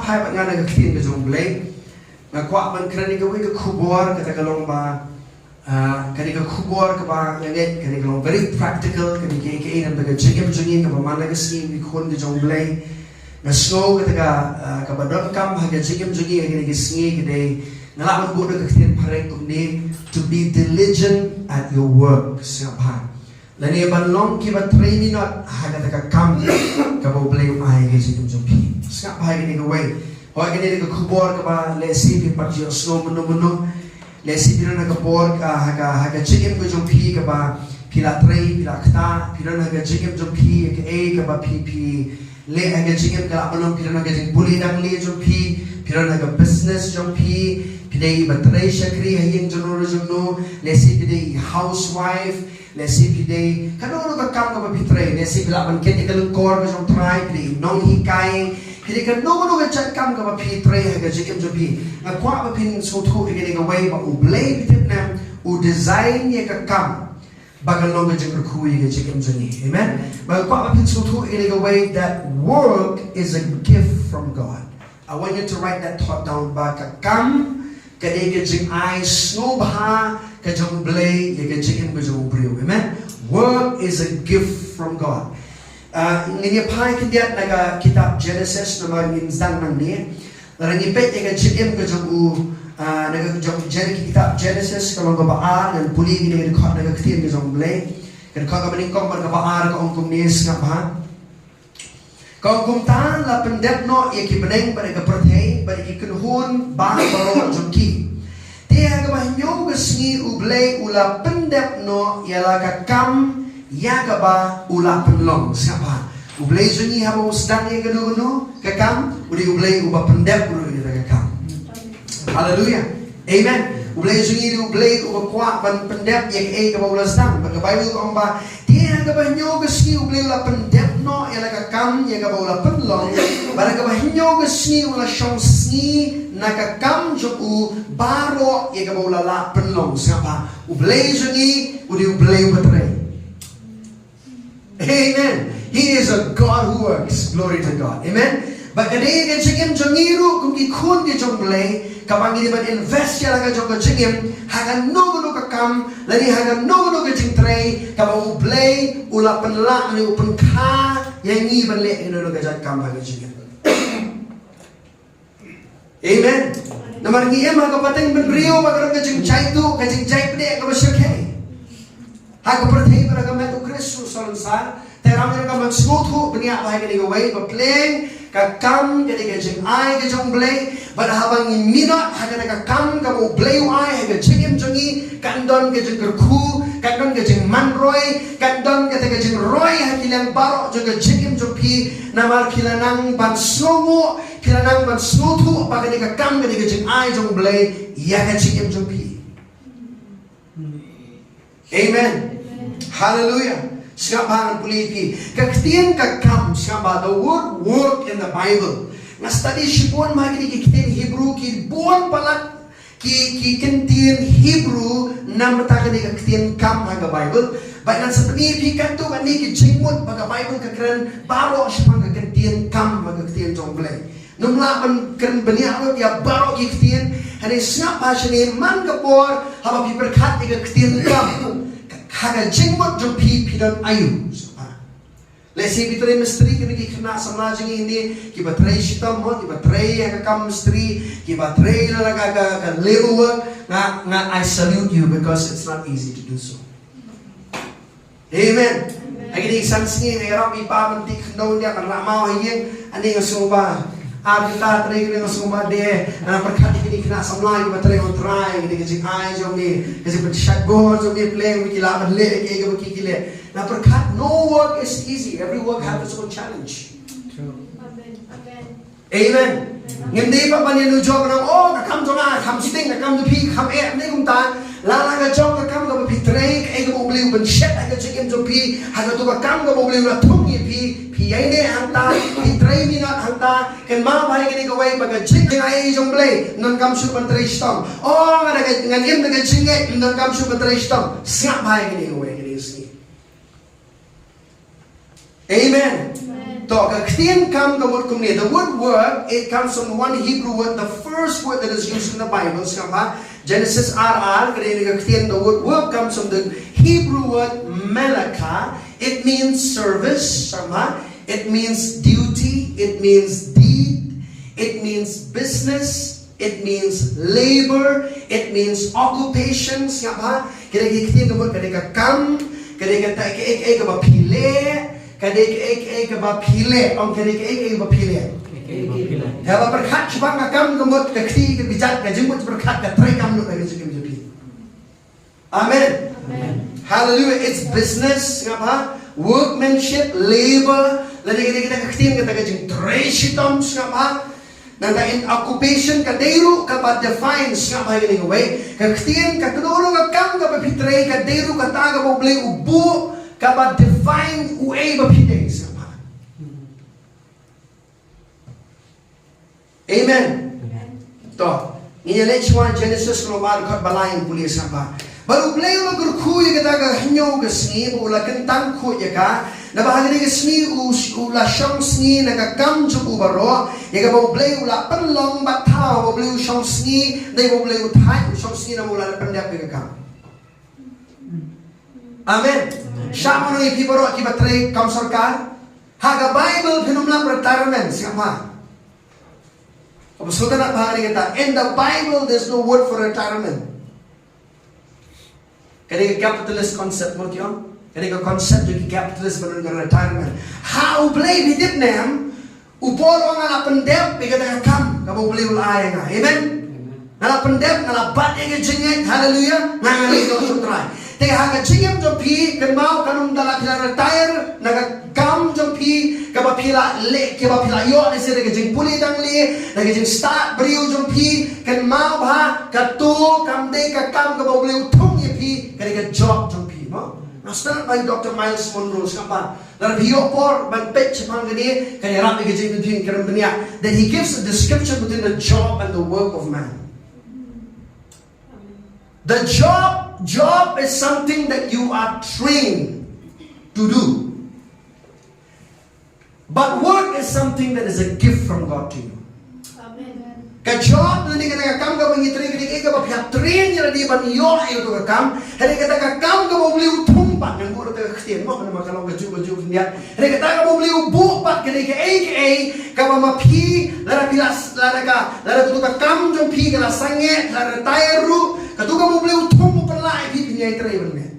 hai bạn ngana cái tiền cái Jong Blei mà qua mình cái này cái kubor cái ta cái long ba cái này cái kubor cái ba yang cái này cái long very practical cái này nam cái chicken jungi cái ba mana cái skin cái khôn cái Jong Blei na snow cái ta cái ba dot cam hay cái chicken jungi cái này cái skin cái này ngalaman buat cái tiền pareng kum ni to be diligent at your work siapa lani ban long ki ba 3 minute ha ka ta kam ka ba Blei ai cái chicken jungi siapa cái này cái way Hoy kini ka kubor ka ba lesi pi patio snow menu lesi pina na kabor ka haga chicken ko jong pi ka ba pila tray pila kta pina na ka chicken jong pi ka e ka ba pi le haga chicken ka apalong pina na ka jing buli dang le jong pi pina na ka business jong pi pidai ba tray shakri hayeng jono jong no lesi pidai housewife lesi pidai kano ka kam ka ba pitray lesi pila ban kete ka lungkor ka jong try pidai nong hikai Jadi kan no chat kam ka ba phi tray ha ka jikim jo phi na kwa ba phin so thu ke ga way ba u Blei bit nam u design ye ka kam ba ka long ga jik khu ye ga jikim jo ni amen ba kwa ba phin so thu ke ga way that work is a gift from God. I want you to write that thought down ba ka kam ka de ga jik ai snow ba ka jong Blei ye ga jikim ga jo brio amen. Work is a gift from God. Ini pai kendiat naga kitab Genesis nama insan nang ni. Orang ipet yang jikim ke jong naga jong kitab Genesis kalau baar dan puli ini dekat naga ketian ke jong Blei. Dekat ka meningkong bar baar ka ongkum ni ngapa. Ka ongkum tan la pendek no ye ki beneng bar ka perthei bar ki kunhun ba baro jong ki. Dia ka bahnyo ke sngi u Blei ula pendek no ialah ka kam ya gaba ula penlong siapa Blei jungi habo sedang ye gano kakam udi Blei uba pendep ulu ida kakam haleluya amen Blei jungi di Blei uba kuat ban pendep yang gaba ula sedang bagi Bible ko ba dia gaba nyo gesni Blei ula pendep no ya kakam ya gaba ula penlong bara gaba nyo gesni ula shong sni na kakam jo u baro ya gaba ula la penlong siapa Blei jungi udi Blei uba tray. Amen. He is a God who works. Glory to God. Amen. But kadai ke chikim jongiru kung ikun ke jong Blei kapag hindi man invest siya lang jong chikim hagan no ka kam lani hagan no ka jing tray kapag Blei ula panla ni upan ka yang ni ban le no ka jang kam hagan chikim. Amen. Namar ni em ha kapateng ban brio magro ka jing jai tu ka jing jai pde ka basyak Aku percaya pada kami tu Kristus selansar. Terang mereka mensuatu benia apa yang digawai berpeleng kakam jadi kejeng ai kejong Blei. Pada habang minat haga kakam kamu Blei ai haga jengim jengi kandon kejeng kerku kandon kejeng manroy kandon kejeng roy hakilang barok juga jengim jopi namar kilanang ban songo kilanang ban suatu apa kini kakam jadi kejeng ai jong Blei ya kejeng jopi. Amen. Hallelujah. Siapa puli pi. Kaktian kakam siapa the word work in the Bible. Nga study sipon magi ki kitian Hebrew ki buon palat ki kitian Hebrew nam ta ki kitian kam haga Bible. Baik nan seperti pi kanto kani ki jingmut baga Bible ka keren baro siapa ka kitian kam haga kitian Jong Blei. Numla man keren beniaw ya baro ki kitian hani siapa sini man kapor haba pi berkat ki kitian kam. Haga jingmot jong pi pidon ayu. Lesi bitray misteri kini kena sama jengi ini kiba tray shitam mo kiba tray haga kam misteri kiba tray lalaga ka lewa nga I salute you because it's not easy to do so. Amen. Lagi di sansi ni rami pa mantik daw dia karena mau hiyeng ani ngasuba. Kita tray kini ngasuba de na perkati kini kena sama kiba tray on try kini kasi ai jong ni kasi shotgun jong ni play wiki laban le ke kile. Now, no work is easy. Every work has its own challenge. True. Amen. Hindi pa paninujok ng kakam to na, kakam siting, kakam to pi, kakam hindi kung ta, lala ka jok, kakam ka pi tray, kaya ka mabuli uban shit, ay ka chikim to pi, haga to kakam ka mabuli uban tungi pi ay ne hanta, pi tray minat hanta, kan mabay ka ni kaway, pagka Jingai Jong Blei, non kam syu pan tray stom. Ngan im na ka Jingai, non kam syu pan tray stom. Snap bay ka ni kaway, ka ni Amen. Ketian kam kamut kumni. The word work, it comes from one Hebrew word, the first word that is used in the Bible. Genesis RR, the word work comes from the Hebrew word melaka. It means service. It means duty. It means deed. It means business. It means labor. It means occupation. Ketian kamut kadeka kam, kadeka ek ba pile. Kadek ba pile, om kadek ba pile. Haba berkat sebab ngakam gemut kekti kebijak kejemut berkat ketrai kamu nak kerja kemudian. Amen. Hallelujah. It's business, ngapa? Workmanship, labor. Lalu kita kekti kita kerja trai sitom, ngapa? Nanti in occupation kaderu kapat define ngapa ini kau? Kekti kadoro ngakam kapat pitrai kaderu kata kapat boleh ubu. Kabat define uai bapide sama. Amen. Toh, ini lectuan Genesis kalau baru kat balai boleh sama. Baru Blei ulah gerku ya kita ke henyo ke sini, ulah kentang ku ya ka. Na bahagi ke sini ulah shong sini na ka kam cukup baru. Ya ka Blei ulah penlong batau, Blei shong sini, dai Blei utai shong sini na ulah pendap ke kam. Amen. Siapa nung ipi baru akibat tray kaum sarkar? Haga Bible penumlah retirement siapa? Kamu sudah nak bahagi kita. In the Bible there's no word for retirement. Kadang capitalist concept mo tiyo. Kadang concept yung capitalist menurut retirement. How Blei bidip nem? Upor ang alapendep ikatang kam kamu Blei ulay nga. Amen. Alapendep alabat yang jengeng. Hallelujah. Ngangalito sutray. Tega haga jingem jompi kenmau kanum dala pila retire naga gam jompi kaba pila le kaba pila yo ese daga jing puli dang le daga jing start beriu jompi kenmau ba katu kamde ka kam kaba boleh utung ye pi kada job jompi mo na start by Dr. Miles Monroe skapa lar bio por ban pech pang gani kada ram ge jing din karam dunia that he gives a description between the job and the work of man. The job is something that you are trained to do. But work is something that is a gift from God to you. Amen. Ka job na ni kata kam ka bangi train ka ba pia train ya di ban yo ayo to kam. Hari kata ka kam ka mo beli utung pat nang guru ta Christian mo na makalong baju niya. Hari kata ka mo beli ubu pat ka ka ba mapi lara pilas lara tu ka kam jong pi ka la sange lara tayru. Katuga mo boleh utung mo pelai di dunia itu ini.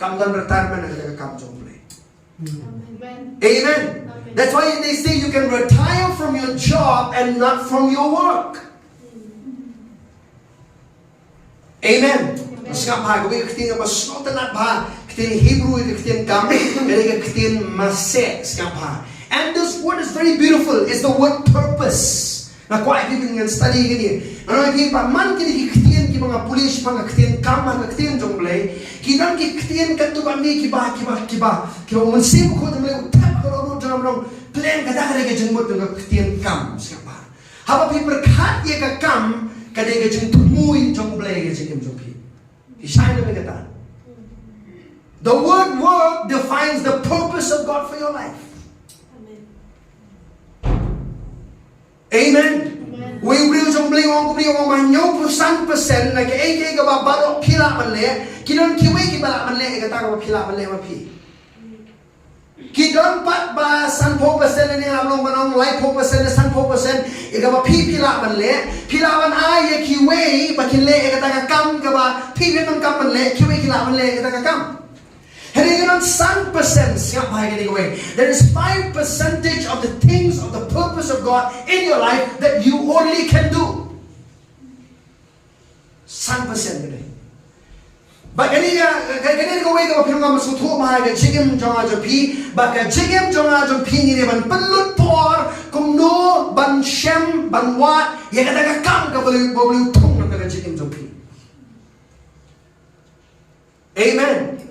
Kamu dan retirement ada kamu jom boleh. Amen. That's why they say you can retire from your job and not from your work. Amen. Sekarang pagi kita ketinggalan masuk tanah bah, ketinggalan Hebrew itu ketinggalan kami, mereka ketinggalan masek sekarang pagi. And this word is very beautiful. It's the word purpose. Nah, kau ini dengan study ini. Orang ini paman kini ketinggalan kita mga pulis pang ketinggalan kamar ketinggalan jom Blei. Kita ketinggalan ketukan ni kiba mensib kau jom Blei. Tap kalau jom plan kata mereka jemput dengan ketinggalan kam siapa? Haba pi berkat ia ke kam kada ia jemput mui jom Blei ia jemput pi. Isai na kata. The word work defines the purpose of God for your life. Amen. We believe jom Blei orang kubli orang manyo % na ke ek ba barok pila manle kinon kiwe ki bala manle kata ka pila manle ma pi. Kidon pat ba san po persen ni amlong manong lai po persen san po persen ika ba pi pila manle pila man ay kiwe ba kinle kata ka kam ka ba pi non kam manle kiwe kila manle kata ka kam. Hari kinon san persen siap hai kini kiwe. There is 5% of the things of the purpose of God in your life that you only can do. San persen kini. Bagani ko wega pinunga masutu mahaga jigem jonga jopi baka jigem jonga jopi ni ban pelut por kumno ban shem ban wat ya kata kam ka boleh tung na jigem jopi. Amen.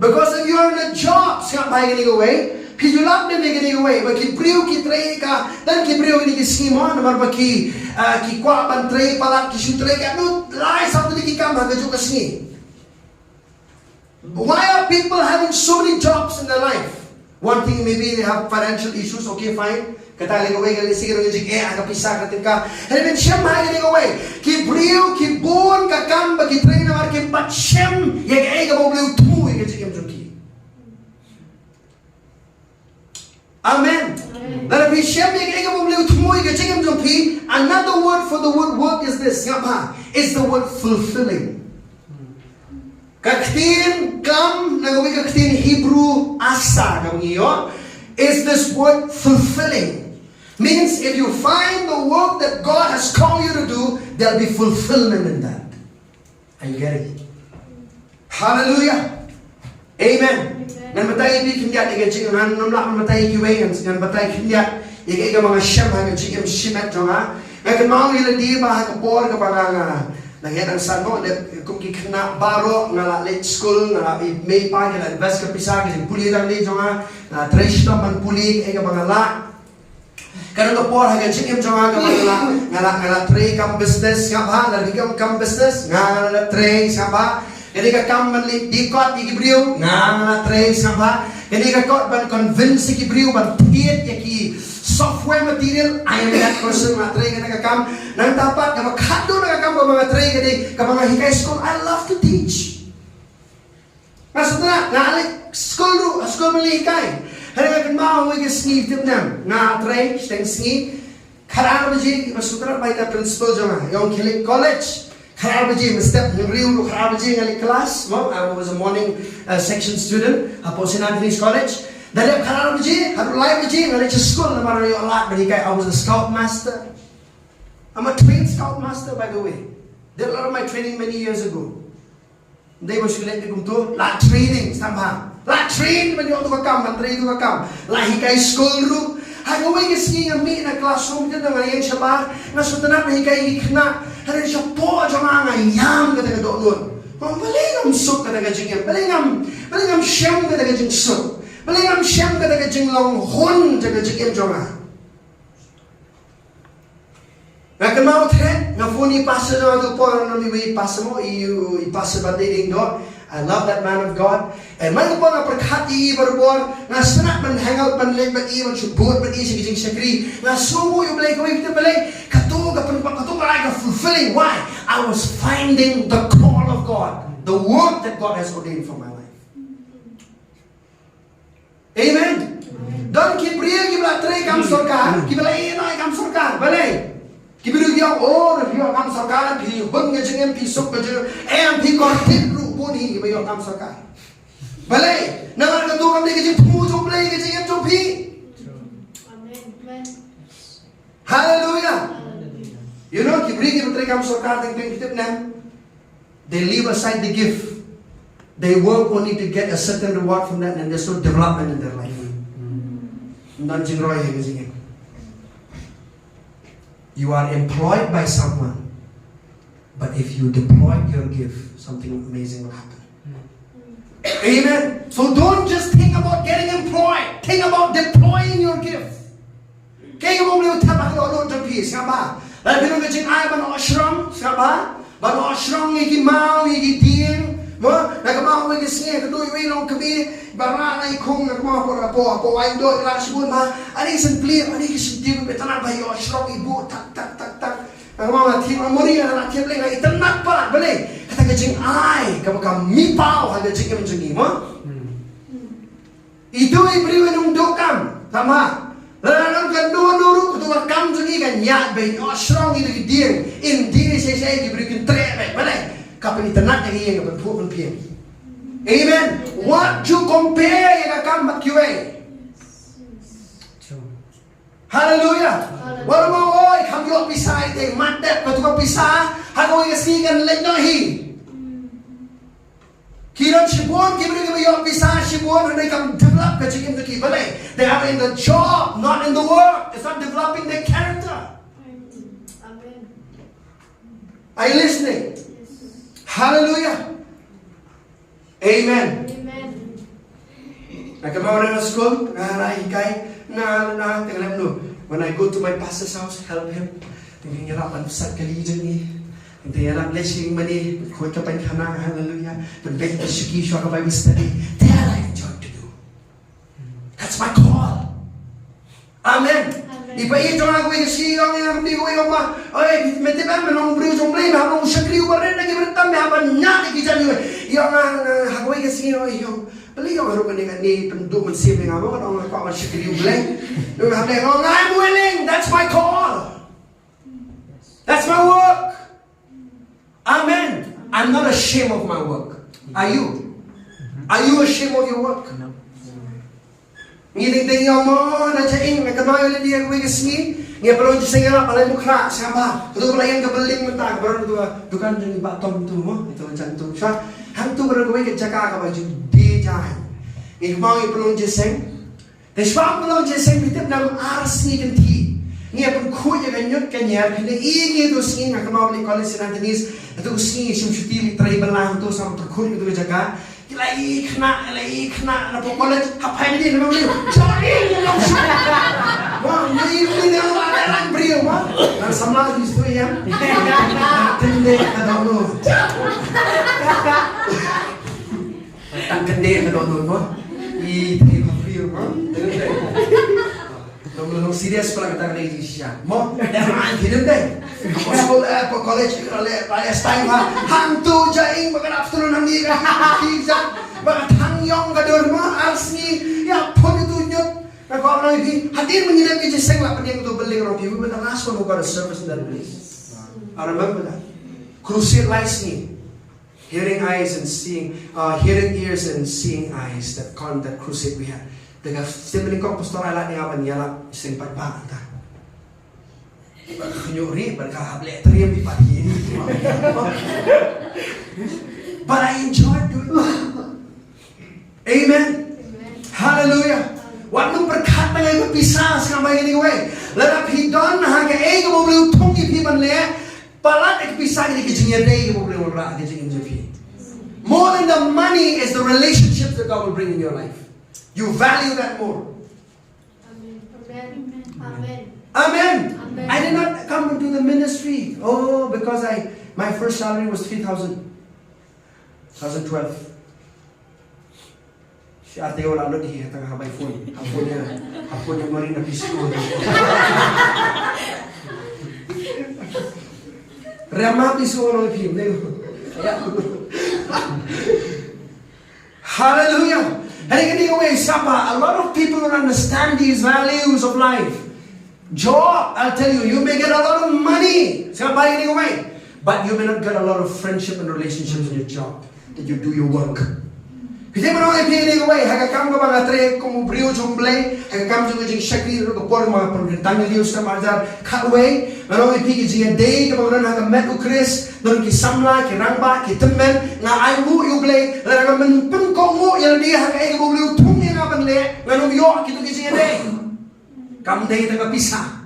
Because if you are in a job, siap baik ni kowe, pijulap ni ni kowe, bagi priu ki tray ka, dan ki priu ni ki simon, namar bagi ki kwa ban tray palat ki shoot tray ka, no, lai satu ni ki kam haga juga sini. Why are people having so many jobs in their life? One thing, maybe they have financial issues, okay, fine. Kata lagi away kali sige nung jing aga pisah katin ka. Helben siyam ha kali away. Ki brio ki bon ka kam ba ki train na ki pat siyam yag aga mo brio tu yag jing jong. Amen. Lalu siyam yag aga mo brio tu yag jing jong. Another word for the word work is this. Ngapa? It's the word fulfilling. Kaktin kam nagawi kaktin Hebrew asa kamungiyo is this word fulfilling. Means if you find the work that God has called you to do, there'll be fulfillment in that. Are you getting it? Hallelujah. Amen. Ngan batay bi kindiat igajing ngan nomla batay kiwengan ngan batay kindiat iga mga siyam ha gajing shimet jonga ngan mau ila di ba ka por ka banga nangyan ang sano kung kikna baro ngala late school ngala may pa ngala invest ka pisa kasi puli lang di jonga trash to man puli iga mga la Karena kapor hagan cikim jonga ngala tray kam business ngapa lagi kam business ngala tray ngapa jadi ka kam man dikot ikibrio ngala tray ngapa jadi ka kot ban convince ikibrio ban tiet yaki software material I am that person nga tray ka kam nang tapat ka makado na kam mga tray kadi ka mga hikay school I love to teach. Maksudnya ngalik school mali hikay Hari kan mau we snip tip nam nga tray steng snip kharar baji masutra by the principal jama yong khili college kharar baji step riu kharar baji ngali class I was a morning section student apo Sinadris college dalep kharar baji haru lai baji ngali school na maro yo lot bagi kai I was a scout master. I'm a trained scout master by the way. Did a lot of my training many years ago. They were shooting to la training somehow. La train man yung tukakam, man train tukakam. La hikay school room. Hagaway kasi nga mi na classroom dito nga yan siya ba? Nasutanap na hikay hikna. Harin siya po siya mga yam ka taga doon. Balingam sok ka taga jing. Balingam siyam ka taga jing sok. Balingam siyam ka taga jing longhon taga jing jonga. Nakamau tre nga funi pasa na do po na mi pasa mo ipasa ba ding do. I love that man of God. And man ko na perkhati berbor na sanat man hang out man lek man iwan subot man isi gijing sakri na sumo yung Blei ko kita Blei kato ka fulfilling. Why? I was finding the call of God, the work that God has ordained for my life. Amen. Don't keep real kibla tre kam sarkar kibla ino kam sarkar Blei kibiru dia if you kam sarkar pi bung ngajeng pi sok ngajeng MP kortit Puni bayo kam sarkar. Balay, naman ka tukam di kajing tumutong Blei kajing yung pi. Amen. Hallelujah. You know, kibri kibri kam sarkar ting kitip na. They leave aside the gift. They work only to get a certain reward from that, and there's no development in their life. Nanjing roy kajing. You are employed by someone. But if you deploy your gift, something amazing will happen. Amen. So don't just think about getting employed. Think about deploying your gift. Kaya mo beliw tapak lo ng peace, ba? Lalu pinong kajing ay ban ashram, ba? Ban ashram iki mau iki ding, mo? Nakamau iki singe kadoy wilong kami bara na ikong nakamau po ay do ila sibun ma. Ani simply ani kisindig betana ba yo ashram ibu tak. Ang mga team amori na team lang ay itanak pa Blei kata kajing ay kapag mipaw hada jing yung jing mo ito ay beriwan ng dokam tama lalang kan dulu kutu kam jing kan ya bay strong itu dia in dia saya diberikan tre Blei kapag itanak yang kapag pun piem amen. What you compare yang kam makiwe Hallelujah. Wala mo oy kam yo pisay te matep ka tuka pisa hago kasi kan leknohi. Kiran shibon kibri ka yo pisa shibon and kam develop ka chikim to Blei. They are in the job, not in the work. It's not developing their character. Amen. Are you listening? Yes. Hallelujah. Amen. Amen. Nakamaw na school, hikay. When I go to my pastor's house, help him. Tingin niya rapan sa kalijan ni. Tingin niya blessing money. Kuha ka pa yung kanang hallelujah. But beg the shiki shwa ka Bible study. That I enjoy to do. That's Ipa ito nga gue si yang di gue ma. Oi, mete ban menong brio Jong Blei ma menong sakri ubaren lagi bertam me apa nyaki kijan gue. Yang ha gue si yo. Beli yang haru ni penduk mensip dengan apa orang kau masih sakri Blei. Lu hamle I'm willing. That's my call. That's my work. Amen. I'm not ashamed of my work. Are you? Are you ashamed of your work? No. Ngiling tinggal mo na chaing na kamayo le dia gue kesini ngia perlu jisengera palai mukra siapa tu pula yang kebeling mentah baru tu dukan jadi batom tu mo itu macam tu sah hantu baru gue ke jaga ka baju di jahan ngi mau perlu jiseng dan sebab perlu jiseng kita dalam arsni kenti ngia pun kuya ganyut kanyar kena ingi tu singi ngak mau beli college nantinis itu singi simsuti trai belang tu sama terkun itu jaga lagi kena na college apa ini nama beliau jadi wah ini nama orang beliau wah dan sama di situ ya tende ada dulu tak tende ada dulu wah ini beliau wah Nung serius pala kita lagi siya. Mo, naman hidup deh. Ako school po college last time ha. Hantu jaing bagan afternoon nang dia. Kisa bagan hangyong kador mo alsni ya pon itu nyot. Ako orang ini hadir mengirim ke jiseng lah penting untuk beli orang we were the last one who got a service in that place. I remember that. Crucial lights ni. Hearing eyes and seeing, hearing ears and seeing eyes. That crusade we had. Dengan sembelih kau pastor ala ni apa ni ala sempat bangta. Nyuri berkahable teriam di pagi ini. But I enjoyed doing it. Amen. Hallelujah. Waktu berkat dengan pisah sekarang ini gue. Lerap hidon hanya ego boleh utungi piman le. Palat ek pisah ini kejengnya deh boleh orang kejengnya jepi. More than the money is the relationships that God will bring in your life. You value that more. Amen. Amen. Amen. Amen. I did not come into the ministry. Oh, because my first salary was 3,000. 2012. Si ate wala lagi tang habay phone. Hapon niya marin na piso. Rama piso no film. Hallelujah. A lot of people don't understand these values of life. Job, I'll tell you, you may get a lot of money, but you may not get a lot of friendship and relationships in your job that you do your work. Kita menolak pilih away. Hagakam ko mga tre kung brio Jong Blei. Hagakam ko jing shakri ro ko por mga pagtang liyo sa mazar katway. Menolak pilih jing day ko mga nang met ukris. Nung ki samla ki rangba ki temen nga ay mu yu Blei. Lara men pun ko mu yang dia hagai ko beliau tung yang apa le. Nganong yo ki tu ki jing day. Kam day tengah pisah.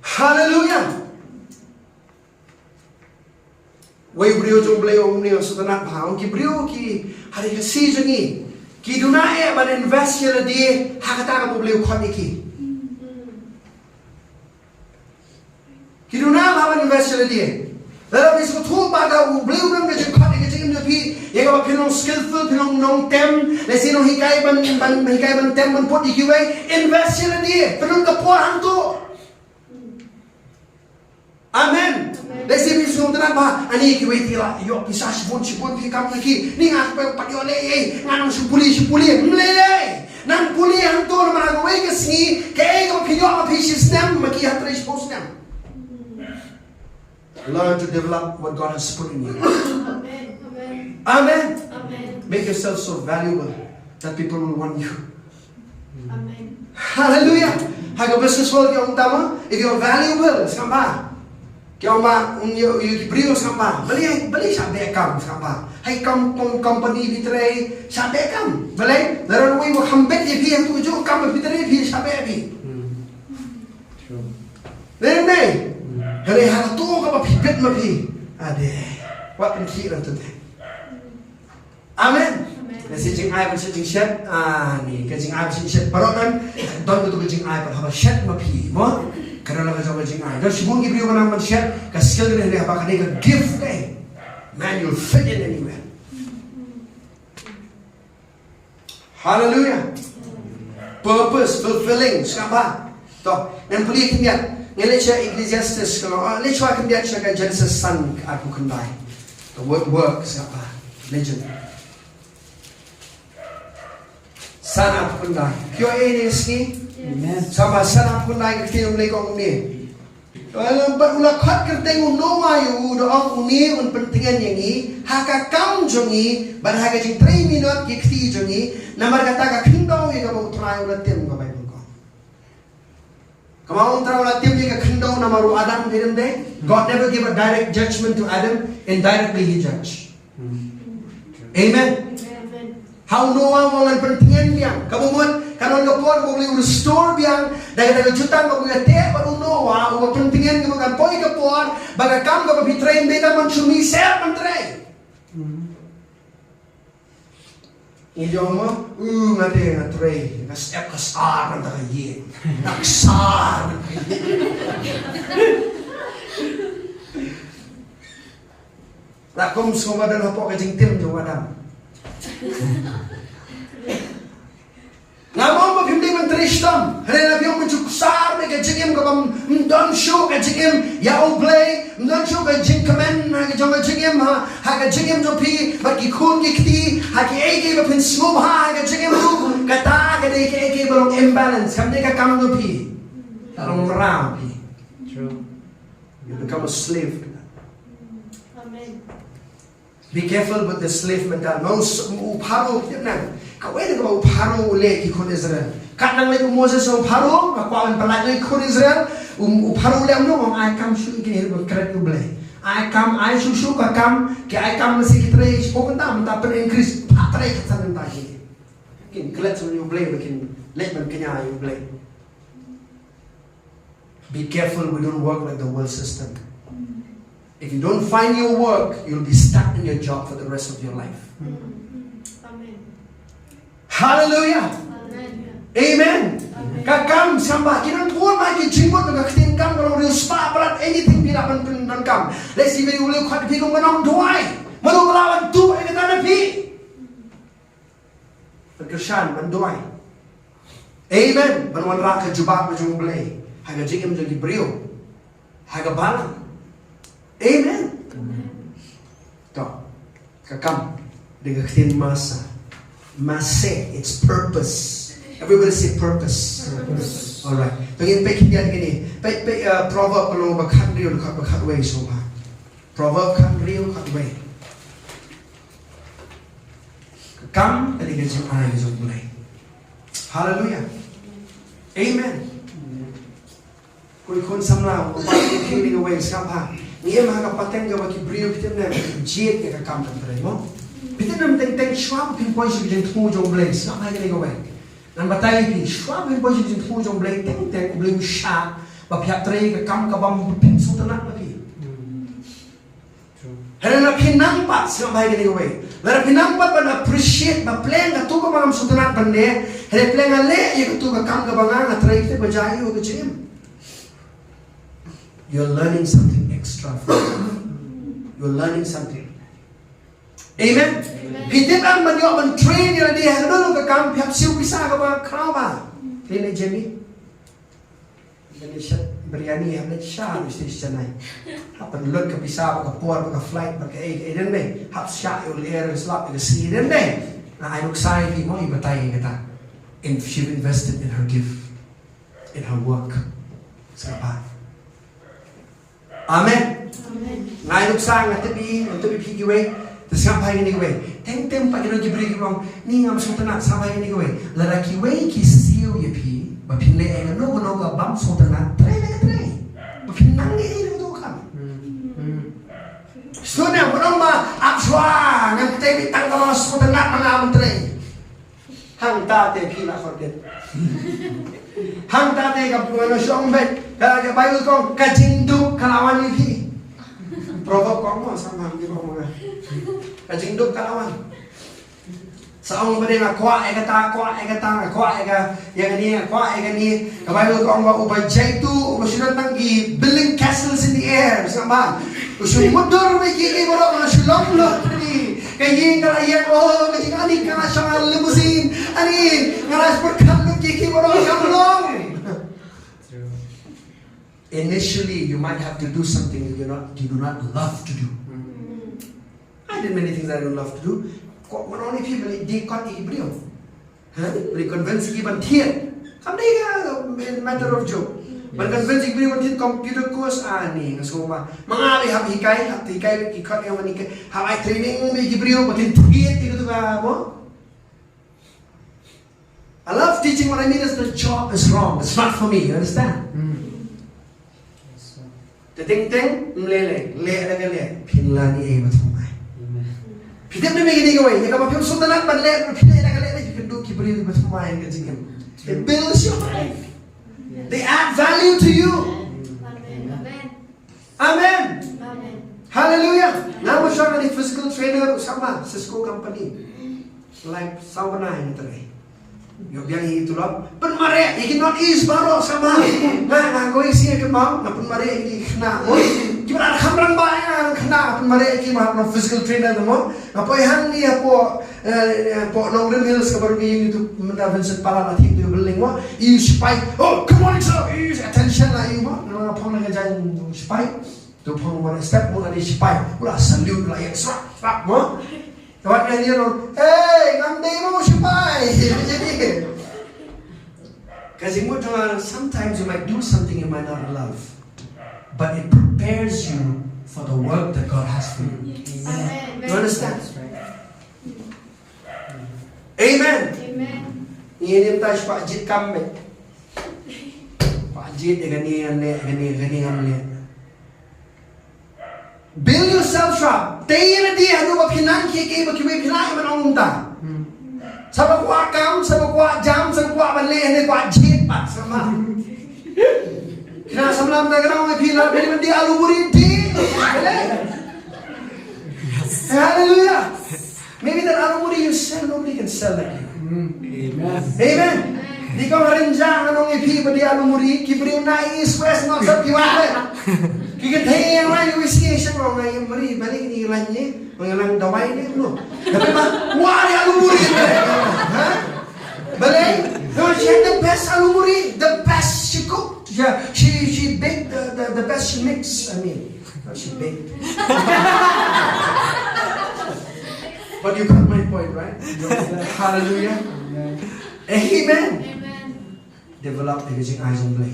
Hallelujah. Wai brio Jong Blei om ni setanat bahang ki brio ki hari ke season ni ki dunae ban invest ya dia hakata ka brio khot ki duna ban invest ya dia lalu bis ko thu ba da brio ban ke khot ki jing ni pi ye ka pinong skillful pinong nong tem le sino hikai ban tem ban pot ki wai invest ya dia pinong ka por hang tu. Amen. Lesi bisu tenan ba ani ki wei la yo pisah sibun ki kam ki ni ngak pe padio le nganong sipuli mlele nan puli ang to na wei ke singi ke ko pinyo ma pieces nem ma ki hatre spos nem. Learn to develop what God has put in you. Amen. Amen. Amen. Make yourself so valuable that people will want you. Amen. Hallelujah. Haga business world yung tama, if you're valuable, samba. Kaya ba yung brio samba, bali sa bekam samba. Hay company bitray sa bekam. Bali, naroon mo hambet ipi ang tujo kam bitray ipi sa bebi. Nene. Hari hatu ka pa pipet mapi. Ade. What can hear today? Amen. Kasi Jingai pa siya shed ni kasi Jingai pa siya shed parokan don to Jingai pa haba shed mapi mo. Karena lang sa Jingai. Dan sibong ibrio ka naman siya, ka-skill ka rin hapa ka gift ka eh. Man, you'll fit in anywhere. Hallelujah. purpose, fulfilling, siapa? Toh, dan boleh kendiat. Ngelece Ecclesiastes kalau lecwa kendiat siapa Genesis sun aku kendai. The word work siapa? Legend. Sun aku kendai. Kyo ini sini. Sama sun aku kendai kita boleh kong ni. Kalau berulah kat kerteng unoma yu doang uni un pentingan yang ini haka kam jongi bar haka jing 3 minit kiti jongi namar kata ka khindau ye ka bo try ulah tem ka Bible ko kamau try ulah tem ye ka khindau namaru Adam diren de God never give a direct judgment to Adam, indirectly he judge. Amen. How Noah walan pentingan biang kabumut kanon kapor mo boleh restore biang daga jutaan mo boleh te baru Noah o pentingan mo kan poi kapor baga kam ka papitrain beta man sumi ser man tray Iyong mo ngate na tray kas kasar na kaye naksar la kom suma dan hapo ka jing tim jo Adam Ngamo mo pimdi man tristam. Hare na biyo mo chuksar me ka jingim ka bam don show ka jingim ya o Blei don show ka jing kamen na ka jong ka jingim ha ka jingim jo pi ba ki khun ki khti ha ki ege ba pin smooth ha ka jingim ru ka ta ka de ke ege ba imbalance kam de ka kam jo pi tarong ram pi. True. You become a slave to that. Amen. Be careful with the slave mentality. Mau uparo kita nang. Kau ini kau uparo le ikut Israel. Kadang lagi Moses uparo, aku akan pelajari ikut Israel. Uparo le amno, I come shoot ini berkeret Blei. I come, I shoot kakam, ke I come masih kita ini. Pokok tak, tak pernah increase, tak pernah kita santai lagi. Mungkin kelet sama Blei, mungkin let mungkinnya Blei. Be careful, we don't work like the world system. If you don't find your work, you'll be stuck in your job for the rest of your life. Amen. Hallelujah. Amen. Kakam samba kinang tuan mai ki jinggot ka ktin kam kalau real spa balat anything bila ban ban kam. Let's see we will khat pi kong manong duai. Manu balawan tu ai kata na pi. Perkesan ban duai. Amen. Ban wan ra ka jubak ba jong Blei. Haga jingem jong ki brio. Haga balang. Amen. Toh, kakam dengan ktin masa, masa, it's purpose. Everybody say purpose. Purpose. Alright. Pengen pekin dia gini. Proverb kalau bakat rio bakat way so ha. Proverb kan rio bakat way. Kakam tadi gajah ay so Blei. Hallelujah. Amen. Kun samla, upay healing away siapa? Ia maha kapateng ka bagi brio kita na jet ka kam kan tray mo. Kita nam teng shwab pin point si jeng thu jong Blei sa ma gani gawai. Nan batai pin shwab pin point si jeng thu jong Blei teng Blei sha ba phyak tray ka kam ka bam pin su tanak ba pi. Hera na pin nang pat sa ma gani gawai. Lara pin nang pat ban appreciate ba plan ka tu ka bam su tanak ban ne. Hera plan ga le ye ka tu ka kam ka banga na tray te bajai o ka jim. You're learning something extra from you. You're learning something. Amen. Kita kan menjawab train yang dia dulu ke kamp yang siu bisa ke bawah kerama. Ini Jamie. Ini shot biryani yang ni shah mesti senai. Apa dulu ke bisa ke port ke flight ke ini ni. Hap shah ul air slap ke sea ini ni. Nah, I look say di mau ibatai kata. And she invested in her gift, in her work. Siapa? Amen. Ngai luk sang na tebi pigi we. Sampai ni we. Tem pa kino gibri gibong ni ngam sutana sampai ni we. Lalaki we ki siu ye pi. Ba pinle ai no ka bam sutana tre. Ba pinang ni tu kan. Suna bonong ma apswa ngam te bitang ka sutana mangam tre. Hang ta te pi la sordet. Hang ta te ka puno song bet. Kalau ke Bible kong kajingduk kalawan ini, proverb kong mo sama di kong mo kajingduk kalawan. Saong ba din kuat ekata yang ini kuat yang ini. Ke Bible kong mo ubah jaitu ubah sudah tanggi building castles in the air sama. Usul mundur begini baru mana sulong lo ni. Kaya kalau yang kaya ani kana shangan limousine, ani ngaras berkat kiki borong kamlong. Initially, you might have to do something you do not love to do. I did many things I don't love to do. Kok menoni pi beli di kot ibrio. Beli convince ki ban thiet. Kam dei ga matter of joke. Ban convince ibrio ban thiet computer course ani ngasoma. Mangabi hab hikai ki kot yang mani ke hab training bi ibrio ban thiet itu ga mo. I love teaching. What I mean is the job is wrong. It's not for me. You understand? The thing le pinlani matumai. Pidem ne megini gawai. Jika bapim sundalan ban le pinlani you can do kibri matumai ngajingam. It builds your life. They add value to you. Amen. Hallelujah. Now we're showing a physical trainer sama Cisco company. Like sawana ini tadi. Yung biang itulap, pun mare, you cannot ease baro sama. Nah, kau isi ke mau, na pun mare ini kena. Gimana kamrang bayar kena pun mare ini mah no physical trainer namo. Apa yang ni apa Nongren Hills kabar ni itu menda Vincent pala nanti itu building mo. You spy, oh come on sir, use attention lah you mo. Nama pang lagi jangan spy. Tu pang mana step mo nanti spy. Ulah salute lah yang serak mo. Kawan dia hey, ngamdei mo sipai. Jadi, kasi mo sometimes you might do something you might not love, but it prepares you for the work that God has for you. Amen. You understand? Amen. Amen. Ini tayo Pak Jit kami. Pak Jit gani. Build yourself up. Day in a day, ano ba pinang kiki ba kiwi pinang manong ta? Sabak wa kam, sabak wa jam, sabak wa banle, hindi wa jit pat sama. Kina samlam na ganaw may pila, bili man di aluburi di. Hallelujah. Maybe that aluburi you sell, nobody can sell like you. Amen. Amen. Di ka marinjang anong ipi ba di alumuri, kibri na i-express no sa piwala. Kikatay yang lain yung siya mo na yung mari, balik ni ilan niya, mga lang daway niya, no? Tapi ba, wala alumuri ba? Ha? Balik? No, she had the best alumuri, the best she cooked. Yeah, she baked the best she makes. I mean, not she baked. But you got my point, right? Hallelujah. Amen. Develop the eyes on Blei.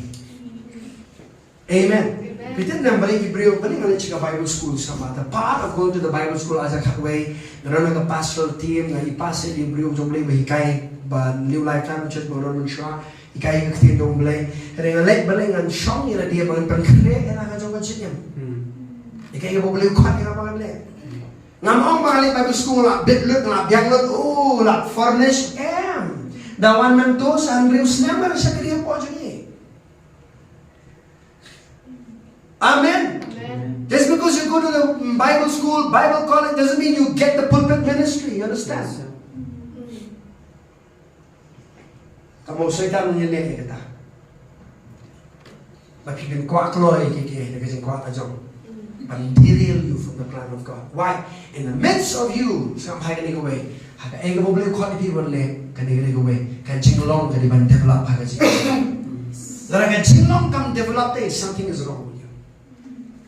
Amen. Kita nak balik Hebrew, balik balik cakap Bible school sama. The part of going to the Bible school as a way, naroon ang pastoral team, na ipasa di Hebrew Jong Blei bahikay ba New Life Time Church naroon siya, ikay ang kati Jong Blei. Kaya nga balik ang siyang ila dia mga pangkali, kaya nga Jong Blei niya. Ikay nga bubuli kuhat nga pangalit. Ngamong pangalit Bible school la bitlot la bianglot la furnish dawan man to sa Andrews never siya kaya po dyan. Amen. Just because you go to the Bible school, Bible college, doesn't mean you get the pulpit ministry. You understand? Kamu syaitan menyelek kita. Makin kuat loy kiki, kasi kuat ajong. Derail you from the plan of God. Why? In the midst of you, sampai kani kowe, haka ay mo boleh kuat di boleh kani kowe, kan jinglong kani ban develop haka ji. Lara kan jinglong kam develop day, something is wrong with you.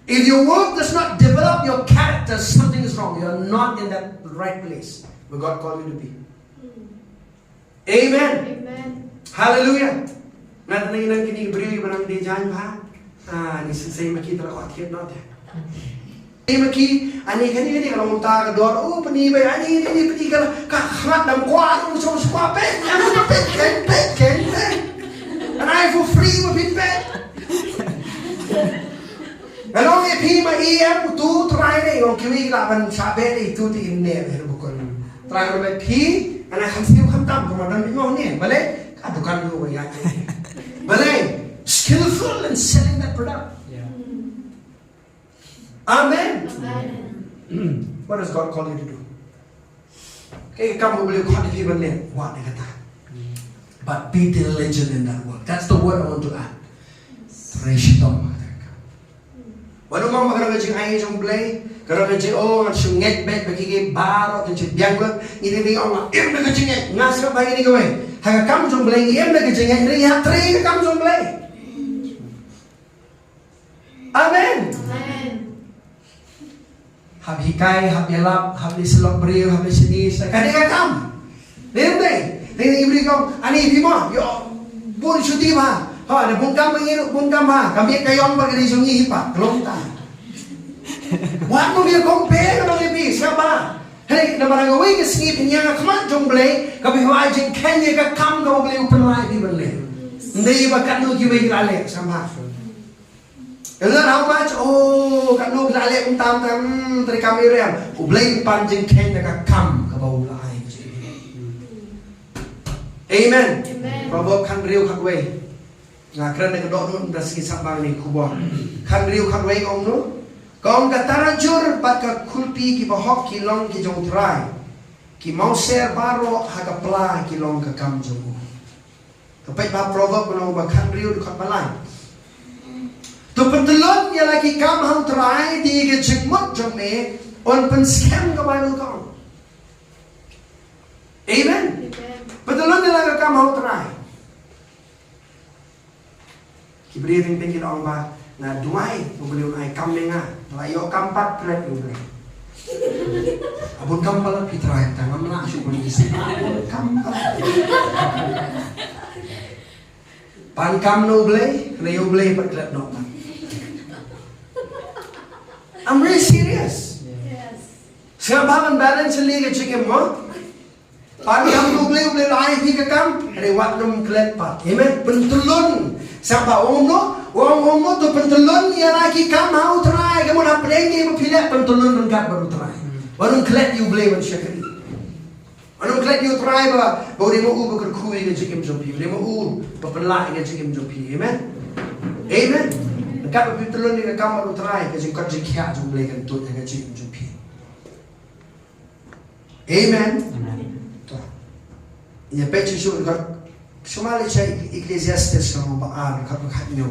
If your work does not develop your character, something is wrong. You are not in that right place where God called you to be. Amen. Amen. Hallelujah. Nat nang kini beri banang di jalan ha. Ni saya makita la kuat not there. Maki, ani kani kalau muntah ke dor, penibay, ani peti kalau kakrat dan kuat, macam pet, ken, and I for free with pet. Kalau ni pi ma iya, tu try ni, orang kiwi lawan sabe itu ti ini, bukan. Try orang pi, anak hamsi tam, kemudian orang ni, balik, adukan dulu ya. Balik, skillful in selling that product. Amen. What does God call you to do? Okay, kamu boleh kuat di mana? What dia kata? But be diligent in that work. That's the word I want to add. Tereshitong. Walau mau makan gaji ayah Jong Blei, Kalau kerja orang sungai bet bagi baru kerja biang ini orang em nak kerja ngas kat bagi ni kau. Hak kamu jom Blei em nak kerja ni hak teri kamu jom Blei. Amen. Hab hikai, hab yalap, hab ni selok beriu, hab ni sini. Kadang kam. Deh. Ini ibri kau. Ani bima. Yo bun cuti mah. Ha, ada bun kam mengiru bun kam mah. Kami kayon bagi sungi hipa. Kelontar. Waktu dia compare kalau lebih siapa? Hei, nama orang awak kesini punya kemat jom Blei. Kami awak jen Kenya ke kam kau Blei open line di Blei. Ndai bakat nu kiwe kirale sama. Dengar how much? Oh, kat nu kirale untam dari kamera. Blei panjang Kenya ke kam ke bau line. Amen. Proverb kan riu kat way. Ngakran dengan dok nu dah sikit sambang ni kubur. Kan riu kat way om nu. Kau kata rajur pat ka kulpi ki bahok ki long ki jong trai ki mau ser baro haga pla ki long ka kam jong kapai ba proverb no ba kan riu kat balai tu pentelon ya lagi kam hang trai di ke jikmut jong me on pen scam ka ba no kau. Amen. Pentelon ya lagi kam hang trai ki breathing thinking on ba na duai boleh unai kam menga layo kampat kret boleh abun kam pala pitrai tang amna su boleh isi kam pan kam no Blei layo Blei pat kret no. I'm really serious. Sekarang balance liga chicken mo pan kam no Blei lai pi ka kam re wat nom klet pat amen pentulun siapa ono orang tu pentulun yang lagi kamu mau try kamu nak pergi kamu pilih pentulun lengkap baru try baru kelak you Blei manusia kini baru kelak you try baru dia mau berkui dengan jikim jompi dia mau berpelak dengan jikim jompi amen amen lengkap pentulun dengan kamu baru try kerja kau jikia jom Blei kan tu dengan jikim jompi amen tu ini peci sudah semua leceh Ecclesiastes sama baal kat katnyo.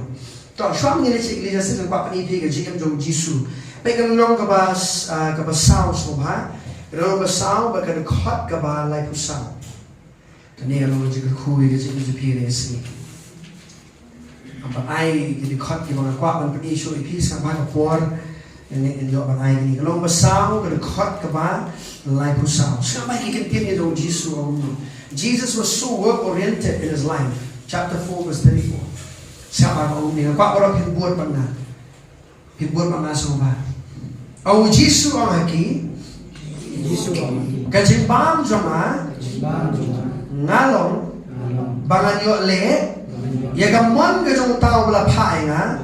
Tahu semua ni leceh Ecclesiastes lepas ni pergi jikam jom Jisu. Pergi nong kabas sau semua. Nong basau bagai dekat kabal lai pusau. Kini kalau jika kui jikam jepir esi. Apa ai dekat di mana kuat man pergi show ipis kan mana kuar. Ini apa ai ni kalau basau bagai dekat kabal lai pusau. Siapa yang kentir jom Jisu orang. Jesus was so work-oriented in his life. Chapter 4 verse 34. Siapa kau ni? Kau orang hibur mana semua? Oh Jesus orang lagi. Kajing bam joma. Ngalong. Bangan yo le. Ya gamon kajong tau bela pai nga.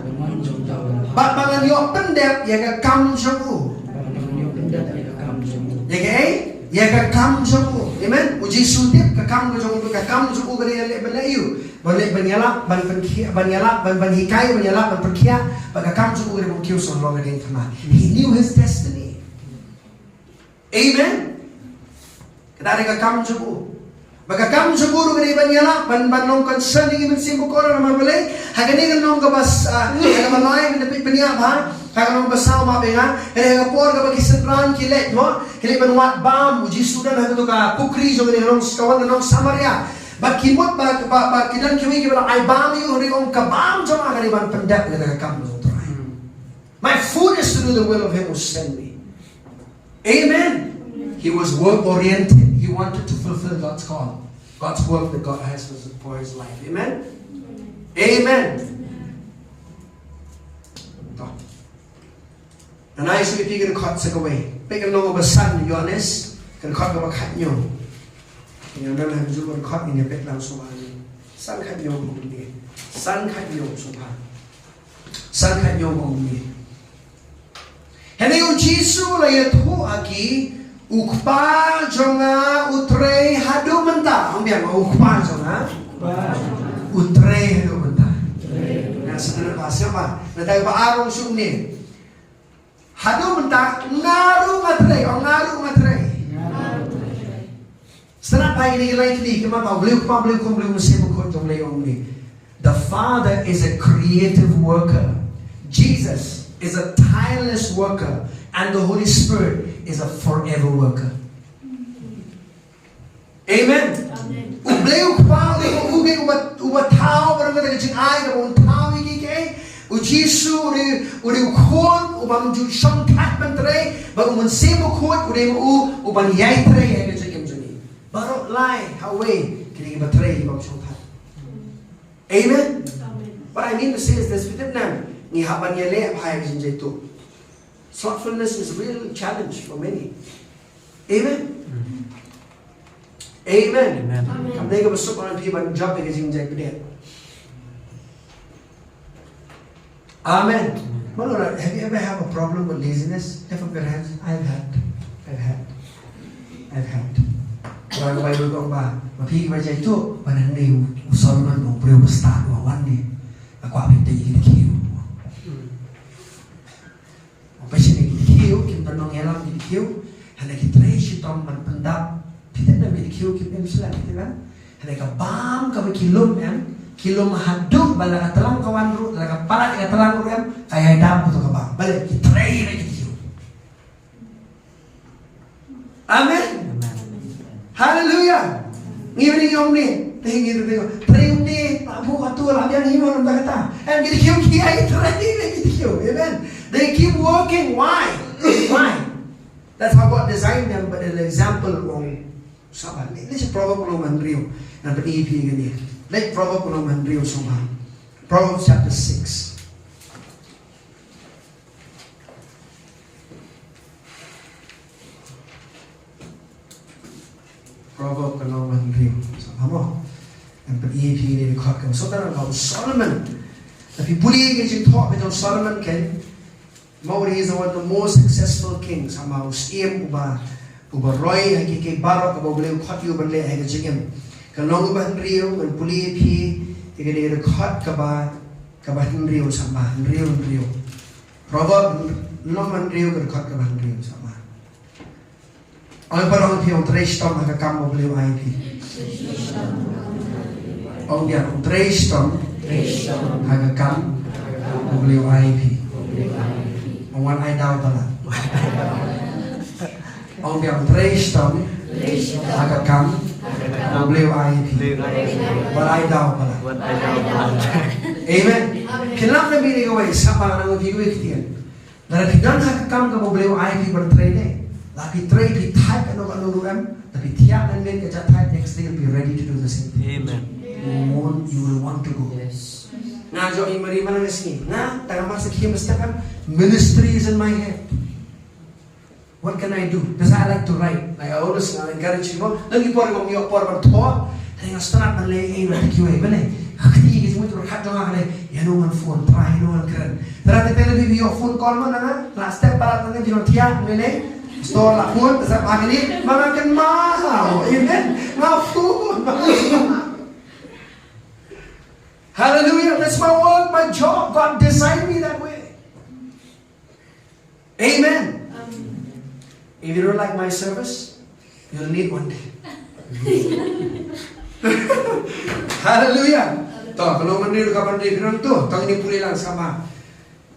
Bat bangan yo pendep ya kam jomu. Ya ke? Ya ka kam jomu. Amen. Uji sudip ka kam jomu ka kam jomu ka le belayu. Boleh banyalak ban perkia banyalak ban hikai banyalak ban perkia ka kam jomu ka mo kiu son long again kama. He knew his destiny. Amen. Kada ka kam jomu. Baka kam jomu ka banyalak ban nong concern ni simbo ko na mabelay. Hagani ka nong ka bas ka malay na piniya ba? Kalau bersama dengan, kalau por kalau kisah kilet, no, kilet benuat bam, uji sudah nak tu ka pukri jo dengan kawan dengan Samaria. Bakimut bak kidan kiwi kibala ay bam you ring ka bam jo ma kali ban pendap dengan kamu tu. My food is to do the will of Him who sent me. Amen. He was work oriented. He wanted to fulfill God's call, God's work that God has for his life. Amen. Amen. Dan ay sulit pergi dekat sekawai. Pergi nong besan Yohanes, dekat ke bakat nyo. Yang dalam juga dekat ini pek langsung ani. San kat nyo ini. San kat nyo subhan. San kat nyo ini. Hendak ujisu layat hu aki ukpa jonga utrei hadu mentah. Ambiang ukpa jonga utrei hadu mentah. Nah sebenarnya bahasa apa? Nanti arong sumni. Hadu mentah ngaru ngatre, ngaru ngatre. Setelah pagi ni lain ni, kemana beliau mesti berkot jomlei omni. The Father is a creative worker. Jesus is a tireless worker, And the Holy Spirit is a forever worker. Amen. Amen. Blei ukpa uba tau barang kata Jingai ka tau iki ke Jisu uri ukon ubam ju sham tat mentre ba sebo khot uri uban yai tre ya ke jeng jeni. Baru lai hawe kini ba tre ubam sham tat. Amen. What I mean to say is this, within them, ni haban yele abhai jinjai tu. Slothfulness is a real challenge for many. Amen. Amen. Come they go super on people and drop the jinjai today. Amen. Well, have you ever had a problem with laziness? Lift up your hands. I've had. Orang ke Bible kau bah, tapi baca itu pada ni Solomon mau beri besar wan ni, aku ambil dia kiu. Apa sih ni kiu? Kita nong elam di kiu, hendak kita resi tom pendap, kita nak di kiu kita mesti kita kan, hendak kita bam kau kilom kan, kilom hadum bala katalang kawan ru, bala kepala katalang ru kan, kayak dam tu kau bam, balik kita resi lagi kiu. Amen. Hallelujah. Ngiri yong ni, tinggi tu tengok. Teriuk ni, abu katu lah yang ini orang kata. And kita kiu kiai terakhir kita kiu. Amen. They keep working. Why? Why? That's how God designed them. But an example of sabar. Let's provoke no mandrio. And the EP gini. Let's provoke no mandrio sama. Proverbs chapter 6. Proverb kalau mandiri, sama. Yang EP ni dikatakan. Saudara kau Solomon, tapi boleh kita talk dengan Solomon kan? Maori is one of the most successful kings. Sama usim uba Roy hakiki barak uba boleh khati uba le hai jingem. Kalau uba mandiri, kan boleh EP, jika dia dekat kaba mandiri sama mandiri. Proverb no mandiri dekat kaba mandiri sama. Ang parang piyong trestom hagakam beliau IP. Ang dia trestom hagakam beliau IP. Ang wan ay daw pala. Ang dia trestom hagakam beliau IP. Wan ay daw pala. Amen. Kenapa nabi ni kawai sama nang bigui kitian. Nara tidak hagakam ka beliau IP bertrade. Lagi try di type ano tapi tiap dan lain kerja type next day will be ready to do the same thing. Amen. You will want to go. Yes. Nga jo imari mana ngasini. Nga taga masa kia mesti kan ministry is in my head. What can I do? Because I like to write. Like I always encourage you. Lagi por kong yo por kong toa. Nga start man le na kiwe bale. Hakti is muito berkat jo ngale. Ya no man phone try no man keren. Terus tele bi yo phone call man na. Last step para tane di tiap mele. Store lah pun, sebab hari ni makan mahal, amen. Ngapun. Hallelujah, that's my work, my job. God designed me that way. Amen. If you don't like my service, you'll need one day. Hallelujah. Toh, kalau mandiri kapan mandiri orang tu, toh ini pulih lang sama.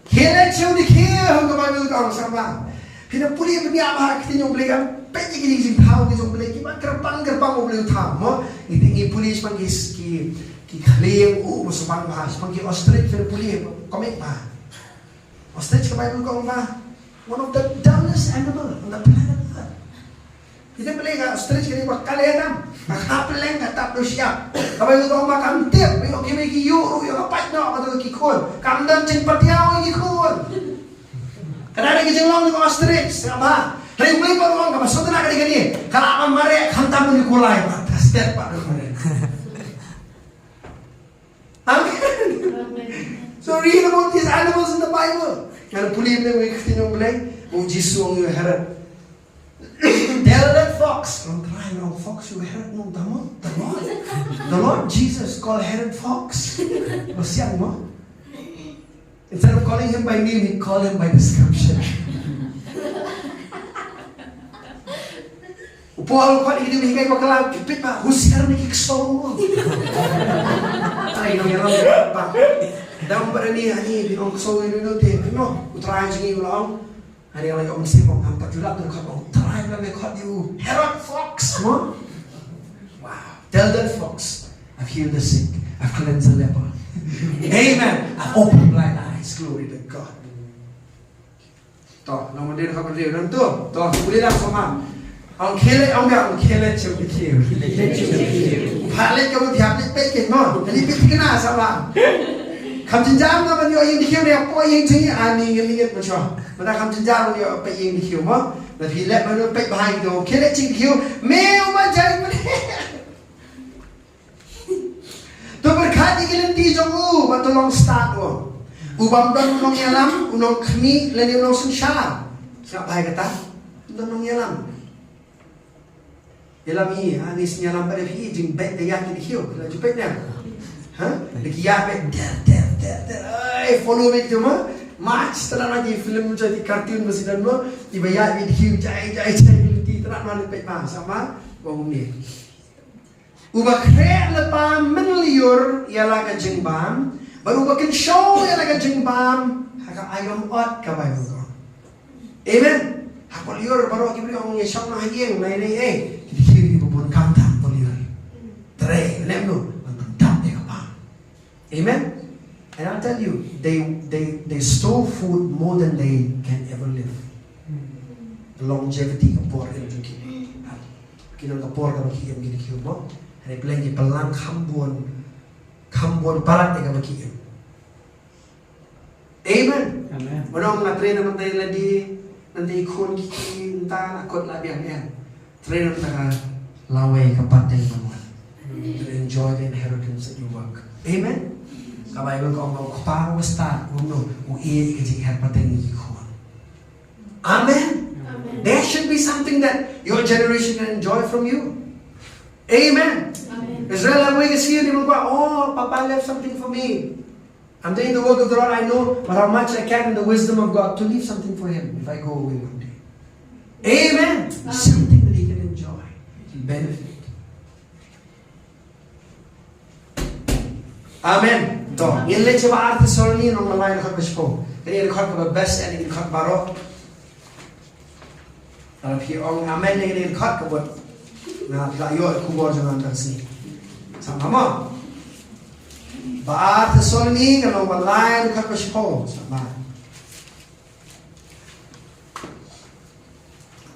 Kira cium di kira, hong kau orang sama. Kita pulih punya apa kita nyom beli kan? Peci kita sih tahu kita nyom beli. Kita gerbang mau beli tahu. Mo, ini pulih sepanggil ki kalian, masuk bang bahas. Sepanggil ostrich kita pulih komik bah. Ostrich kepada kau bah. One of the dumbest animal on the planet Earth. Kita beli kan ostrich kita buat kalian nak peleng tak siap. Kepada kau makan tiap, yo kita kiu, yo kapat nak atau kikun. Kamdan cepat dia kikun. Kadang kita jengong dengan ostrich, apa? Lain boleh orang apa? Saudara kali ni, kalau am mare hantam ni kulai, step pak. Amen. So read about these animals in the Bible. Kalau pulih ni kita jengong boleh, Jisu ang herat. Tell that fox. Don't try no fox. You herat no damo. The Lord Jesus called Herod fox. Masih mo? Instead of calling him by name, he called him by description. Paul kau ini mihingay bakalan kipit pa. Husiar ni kikso. Ay no yalang pa. Dalam pada ni binong kso ini no te. No, utrayan singi ulang. Ada yang lagi mesti mau hampat julap tu kat mau try lah kat you Herod Fox, no? Wow, tell that fox, I've healed the sick, I've cleansed the leper. Amen. I've opened blind eyes. Glory to God. Toh, nama dia kat dia dan tu, toh boleh dah sama. Ông kele chụp cái chiều, phải lên cái thiệp lên tay cái ngon, cái này cái nào sao mà? Khám chân giang nó mình yêu chiều này, có yêu chứ anh đi cái mà cho, mà ta khám chân giang mình yêu phải yêu chiều mà, là vì lẽ mà nó phải bài đồ kele chụp chiều, mèo mà chạy mà. Tôi berkati kalian di Jong mà tôi long start luôn, ubam dan unong yalam, unong kami, lalu unong sunshine, siapa bahaya kata, unong yalam. Yalam ni, ni senyalam pada fi jing bet dia yakin hiu, kalau jupet ni, ha? Lagi ya bet, follow me tu mah, match terang lagi film jadi kartun masih dan mah, tiba ya bet hiu jai di terang mana bet mah sama, bawang ni. Ubah kret lepas menliur ialah ke jengbam, baru ubah show ialah ke jengbam, hakak ayam ot kabai bukan. Amen. Hakak liur baru kita beri orang yang syok nak yang naik kiri pun kantang liur. Terai, lem tu, mantap dia kapal. Amen. And I'll tell you, they store food more than they can ever live. The longevity kapal ini juga. Kita kapal kalau kita begini kiumo. Hari pelanggi pelang kambuan barat dengan makian. Amen. Amen. Menong nak train naman tayo lagi nanti ikon kiki entah nak kot lah biang biang. Train naman tayo laway kapat tayo naman. To enjoy the inheritance that you work. Amen. Kabay mo kung kapag basta uno uiye kasi harpat tayo ikon. Amen. Amen. There should be something that your generation can enjoy from you. Amen. Israel ang way kasi yun, oh, Papa left something for me. I'm doing the work of the Lord, I know, but how much I can in the wisdom of God to leave something for Him if I go away one day. Amen. Something that He can enjoy, benefit. Amen. To, yan lang siya maarte sa rin nung namay na kapis po. Kaya yung kapis ko best and yung kapis baro. Alam hiyo, amen na yung kapis ko na layo at kubor sa nandang sini. Sama mo. Baat sa solni kalau malay ang kapis ko. Sama.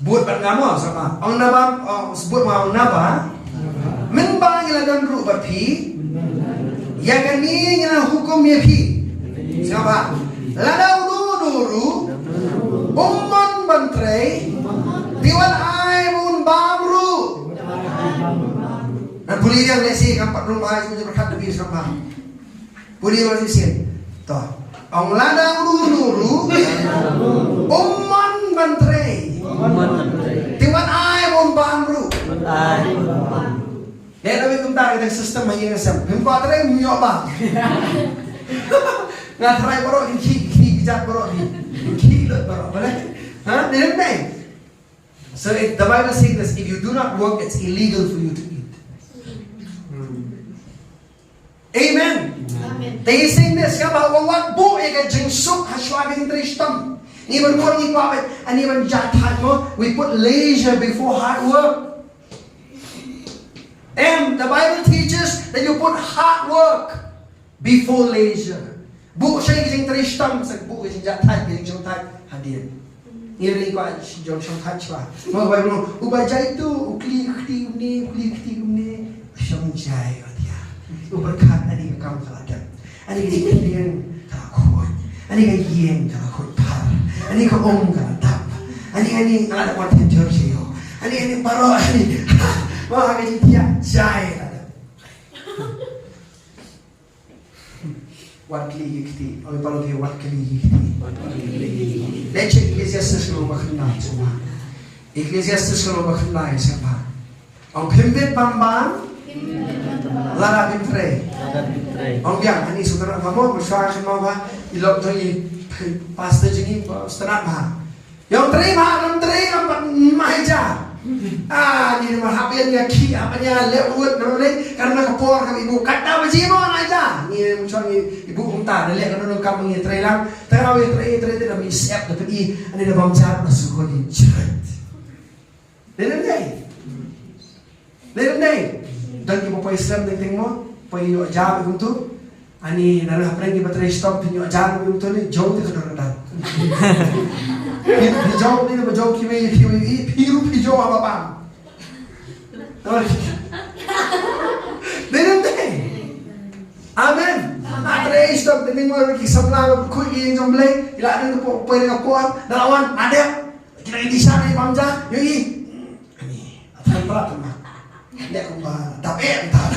Buat ban nga mo. Sama. Ang nabang, buat mo ang naba. Minbang ilagan ru bapi. Yang kami yang hukum ya pi. Sama. Ladaw duru. Umman bantrei. Diwan ay mun bamru. Dan puli yang lesi kampak rumah itu berkat lebih sama. Puli yang lesi toh. Ang ladang nuru, umman bantrei. Tiwan ay mun bamru. Dia lebih kumtar kita sistem yang sem. Himpa tray mioba. Ngat tray boro ini kijat boro ini. Kilot boro, boleh? Hah? Dia So if the Bible says this, if you do not work, it's illegal for you to eat. Amen. Amen. They saying this, bahwa waktu ega jingsuk haswagin tristam. Even more ni kwabet, and even jathat mo, we put leisure before hard work. And the Bible teaches that you put hard work before leisure. Bu siya gising tristam, sa bu gising jathat, gising jathat hadir. Ngiri ko Jong Shongkachwa. Mga Bible mo, ubajay ito, ukli umni, siyang jay o diya. Ubarkat, ani ka kang kaladan. Ani ka ikliyan kalakot. Ani ka yin kalakot par. Ani ka kalatap. Ani, anak watin Georgio. Ani, paro, mga kajitiya, jay. Wat kli oleh palo dia wat kli Leche Ecclesiastes kalau makenai semua. Ecclesiastes kalau makenai siapa? Ang pimpin pambang, lara pintre. Ang biang ani saudara kamu bersuara semua bah, ilok tu ni pastor jadi setengah bah. Yang terima, yang terima mahija. Ni mahapnya ki apanya lewat namanya karena kapor kami ibu kata bajimo aja. Ni macam ibu umta dah lihat kalau kamu ni trailang, terawih terakhir dah mi siap dapat i, ani dah bangsa masuk ni cerit. Lelendai. Dan ibu pa Islam tingting mo, pa iyo jam begitu. Ani narah pergi bateri stop pinyo jam begitu ni jauh tu sudah rendah. Jauh ni jauh kimi piru jauh apa bang? Lelendai. Amen. Bateri stop tingting mo lagi sebelah kui yang jomblei, ilah ada tu pa yang kuat, dalawan ada. Kita ini sana ni bangsa, yoi. Ani, apa tu mah? Dia kau tapi entah.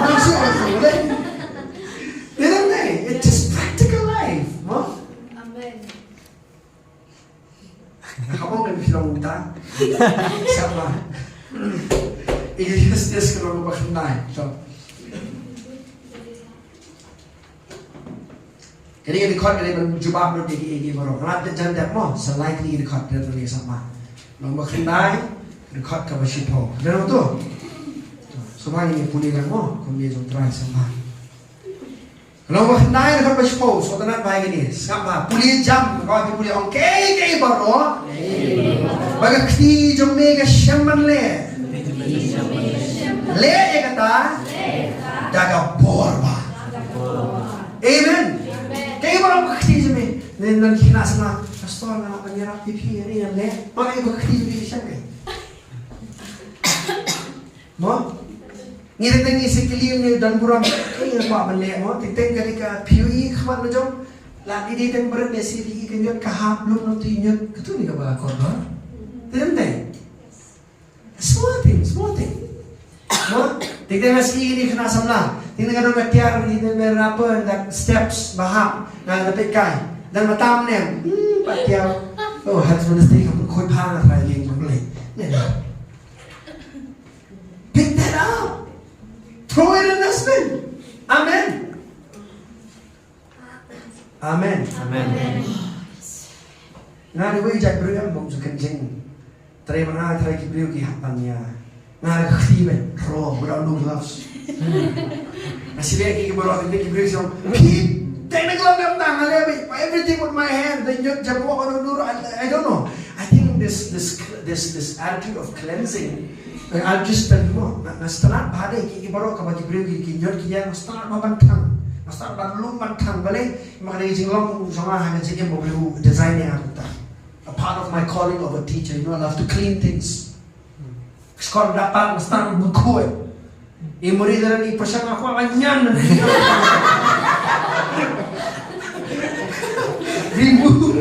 Masuk boleh. It's just practical life, mo? Amen. Kamu kan bilang entah. Siapa? Ini just kalau kau berkenai. So. Jadi yang dikot dari menjubah menjadi ini baru. Rat dan janda mo, selain ini dikot dari tulis sama. Nombor berkenai, dikot ke basipo. Benar tu? Semua ini pulih kan mo, kemudian try sama. Kalau berkenai dengan basipo, so tenang baik ini. Sama pulih jam, kalau pulih orang kei baru. Bagai kti jom mega shaman le. Le kata, daga borba. Amen. Kaya orang bakti jeme, nanti kena sana, pastor nak penyerap pipi ini yang le, mana yang bakti jeme siapa? Mo, ni tentang isi kilim ni dan buram, kaya apa benda mo, tentang ketika PUI kawan macam, lagi di tempat besi di kenyot kahap belum nanti nyot, ketu ni kaba korban, tentang, small thing. Mo, tentang masih ini kena sana. Tinggal kalau metiar ini berapa dan steps baham dan dapat kai dan matam ni, metiar, harus mesti kamu koi panah lagi yang boleh. Pick that up, throw it in the dustbin. Amen. Nggak ada wajah beriam bom sekencing. Terima kasih beriu kihapannya. Nggak ada ketiban, roh berandung gloves. Masih lagi kita baru ada kita beri keep technical dalam tangan lebih everything with my hand then you jump on the I don't know. I think this attitude of cleansing I'll just tell you more. Setelah pada kita baru kita beri kita kita setelah membantang setelah belum bantang balik makanya jinglong sama hanya saja mau beri design yang ada. A part of my calling of a teacher, you know, I love to clean things. Sekolah dapat setelah berkuat. Murid dalam ni pasang aku anyan. Remove.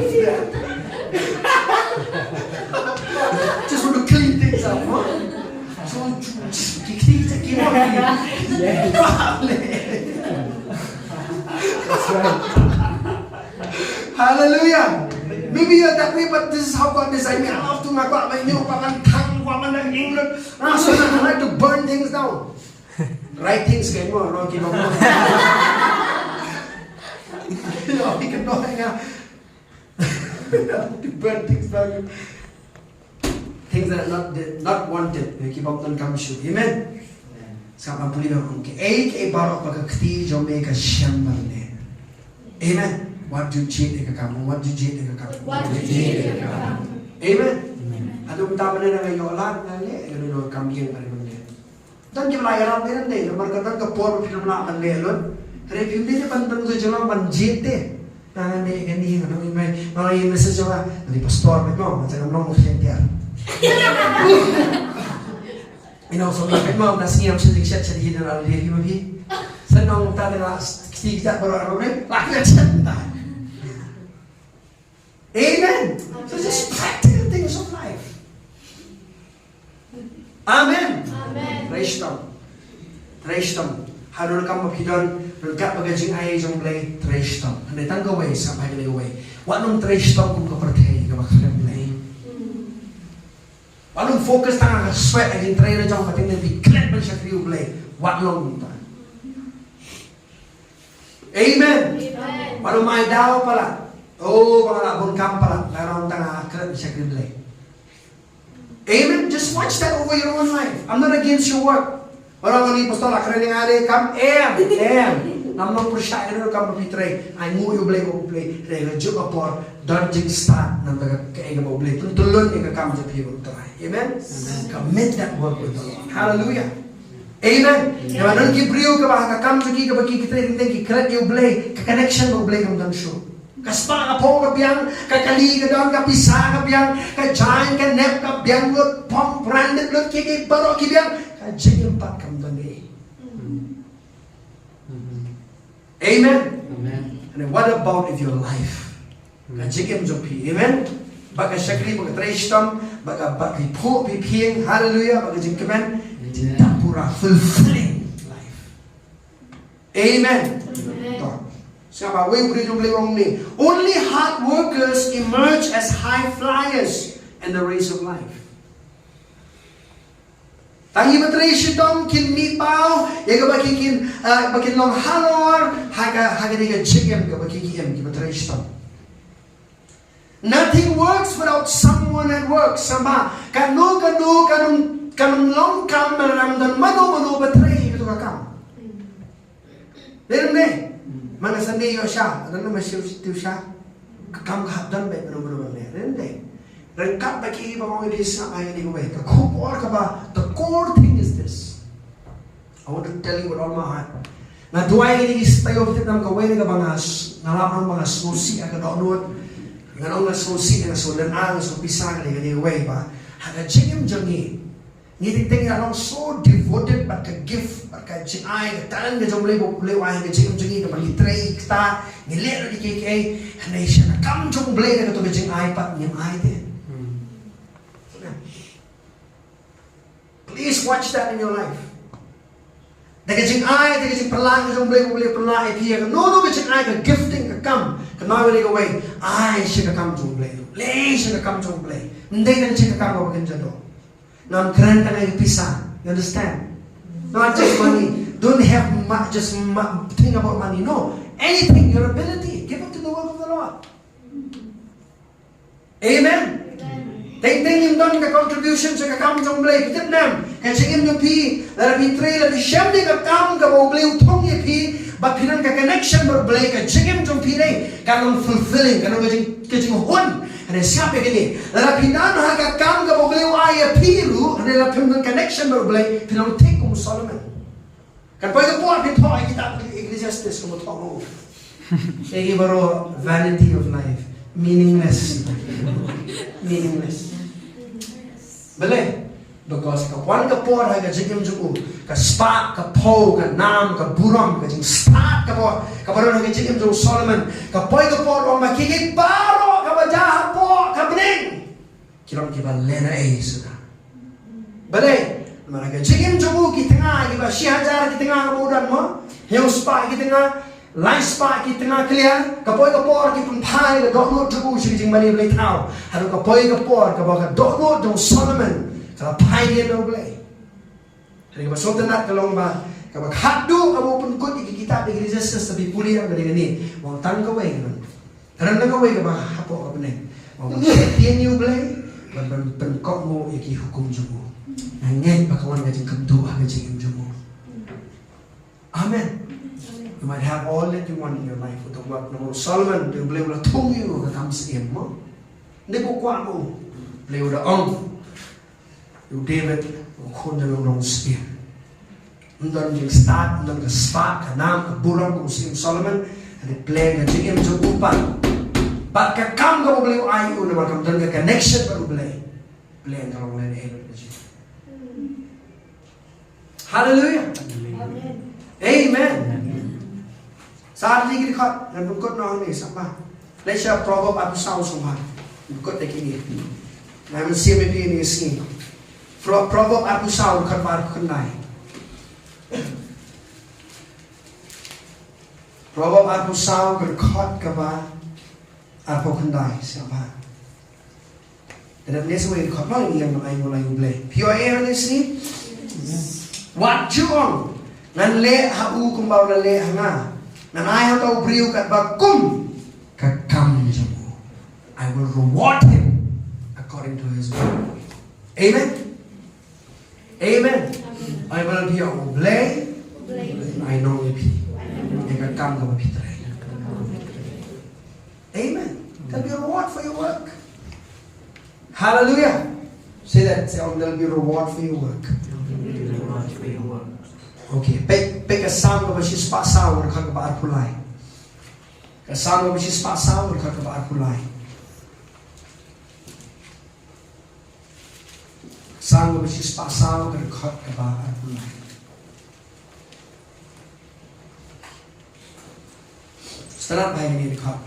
Just want to clean things up, huh? So, kita That's right. Hallelujah. Maybe you're that way, but this is how God designed me. I love to make my new paman tang, paman ng England. So I like to burn things down. Right things kayo mo, wrong kayo mo. We can know nga. To burn things down. Things that are not wanted. Keep up on come shoot. Amen? Sama puli ba kung kay barok pagkakti jom may kasyambar ne. Amen? What you cheat ka kamu? What you cheat ka kamu? Amen? Adong tama na ngayon lahat na niya. Ano kami yung pariman. Dan kita layar apa ni? Nomor kata kapor film nak menelon. Review ni pandang tu jangan banjir deh. Nangan ni gani, kalau ini message apa? Dari pastor betul, macam orang mungkin dia. So kita mau nasi yang sedikit sedikit dalam diri kami. Senang tak ada sedikit baru orang lagi cinta. Amen. So just practical things of life. Amen. Treshtam. Harul kamu pidon, rengkap bagai Jingai Jong Blei treshtam. Andai tangga way sampai ke way. Wanung treshtam kum kepercayai ke bakal Blei. Wanung fokus tangan sweat agin trainer jong pating nanti klet bersyakri Blei. Wanung ta. Amen. Wanung mai daw pala. Oh, pangalabon kam pala. Larang tanga klet bersyakri Blei. Amen. Just watch that over your own life. I'm not against your work. Orang ni pastor lah kerana ngade kam I'm not percaya dengan kamu pitrai. I know you Blei go Blei. Rega juga por don't just start nanti ke mau Blei. Tulun yang kamu jadi betul. Amen. Commit that work with the Lord. Hallelujah. Amen. Kalau nanti beriu ke bahasa kamu jadi ke bagi kita ini tinggi kerana you Blei connection mau Blei kamu dan show. Kaspa kapo kapiang kakali kadang kapisa kapiang kajain kanep kapiang lut pom branded lut kiki baru kapiang kajing empat kamu dan ni. Amen. And then what about if your life? Kajing emjopi. Amen. Baka syakri baka trestam baka po pipieng hallelujah baka jingkemen tidak pura fulfilling life. Amen. Siapa? Only hard workers emerge as high flyers in the race of life. Tangi bateri sitom kin mi pau, ya ke bakin long halor, haga diga jigem ke bakin ki bateri sitom. Nothing works without someone at work. Sama kanu long kam ram dan mano bateri itu kakam. Dene mana sendiri yo sha, ada nama siu sha, kam dan baik benar ni. Dene rengkap bagi bawang ini sama ini gue. Kekubur kaba. The core thing is this. I want to tell you with all my heart. Na dua ini stay of it nam kau ini kebangas, ngalaman bangas susi agak download, ngalong na susi na sulan ang so pisang ni gue ba. Haga jengem jengi. Ni ting along so devoted but ka gift but ka jingai ka talan ka jom Blei wah ka jengem jengi ka bagi tray kita ni lero di KK hanay siya na kam jom Blei ka to ka jingai pat ni ai din. Please watch that in your life. Daging jingai, daging perlang ka jom Blei perlang ai pia ka no ka jingai ka gifting ka kam ka mawali ka way ai siya ka kam jom Blei siya ka kam jom Blei hindi ka siya ka kam ka bagin jado. Nam keren ka na ipisa. You understand? Not just money. Don't have just think about money. No. Anything, your ability. Give it to the work of the Lord. Amen. Ting yung don ka contribution sa kakam jong Blei kitip nam. Kaya singin yung pi. Lalabi tray, labi siyam ni kakam ka mo Blei utong yung pi. But pinan ka connection mo Blei ka singin jong pi na. Kanong fulfilling. Kanong kajing hun. Ano siya begini? Lalabi na no kakam ka mo Blei ay piru. Ano lalapin ng connection mo Blei. Pinang take mo Solomon. Kan pwede po apin po ay kita Ecclesiastes kung ito mo. Sige baro vanity of life. Meaningless. Meaningless. Blei. Because kawan ka por hay ka jigim juku, ka spark, ka po, ka nam, ka buram, ka jing start ka por, ka baron hay ka jigim juku Solomon, ka poy ka por o makikit baro, ka bajaha po, ka bening. Kiram kiba lena sudah. Blei. Mana ka jigim juku ki tengah kiba sihajar ki tengah ka budan mo, yung spark ki tengah, light spark ki tengah clear, ka poy ka por ki pumpai ka dokno juku jing mani Blei tau. Haru ka poy ka por ka ba ka dokno jong Solomon. Kalau pahit dia Blei. Jadi kalau suatu nak kalau kalau hadu kamu pun kut di kita di gereja sesuatu pulih yang dari ini. Wang tang kau kan. Karena kau kan apa apa ni. Wang dia ni Blei. Berkok mu iki hukum jumu. Nangin bakawan ngajin kedua ngajin jumu. Amen. You might have all that you want in your life. Untuk buat nomor Solomon dia Blei udah tunggu ke kamu sekian mo. Dia bukan mu. Blei udah Yung David, yung kunda ng long spear. Undan yung start, undan ka spark, ka nam, ka burang, kung siyang Solomon, at i-play ka jingim sa upan. Ba't ka kam ka mo Blei yung ayo, naman ka undan ka connection pa Blei. Blei ang kalong lang na Hallelujah. Amen. Saat lagi dekat, dan bukot na ang isa pa. Let's share proverb at usaw sumha. Bukot na kini. Namin siya may piyo ni Isni. Proverb aku saw kabar kenai. Proverb aku saw kerkot kabar aku kenai siapa? Dan ini semua kerkot mana yang ay mulai Blei. Pure air ni sini. What Jong? Nan le hau kumbau na le hanga. Nan ay hatau beriu kat bakum kakam jamu. I will reward him according to his work. Amen. Amen. Amen. Ai malam pia Blei. Blei. I know it. Eka kam ka mapitray. Amen. There'll be a reward for your work. Hallelujah. Say that. Say, there'll be a reward for your work. Okay. Pick a sound of a shispa sound or kakabar pulai. A sound of a shispa sound or kakabar pulai. Sound of a shispa sound or kakabar pulai. Setelah ini dekat.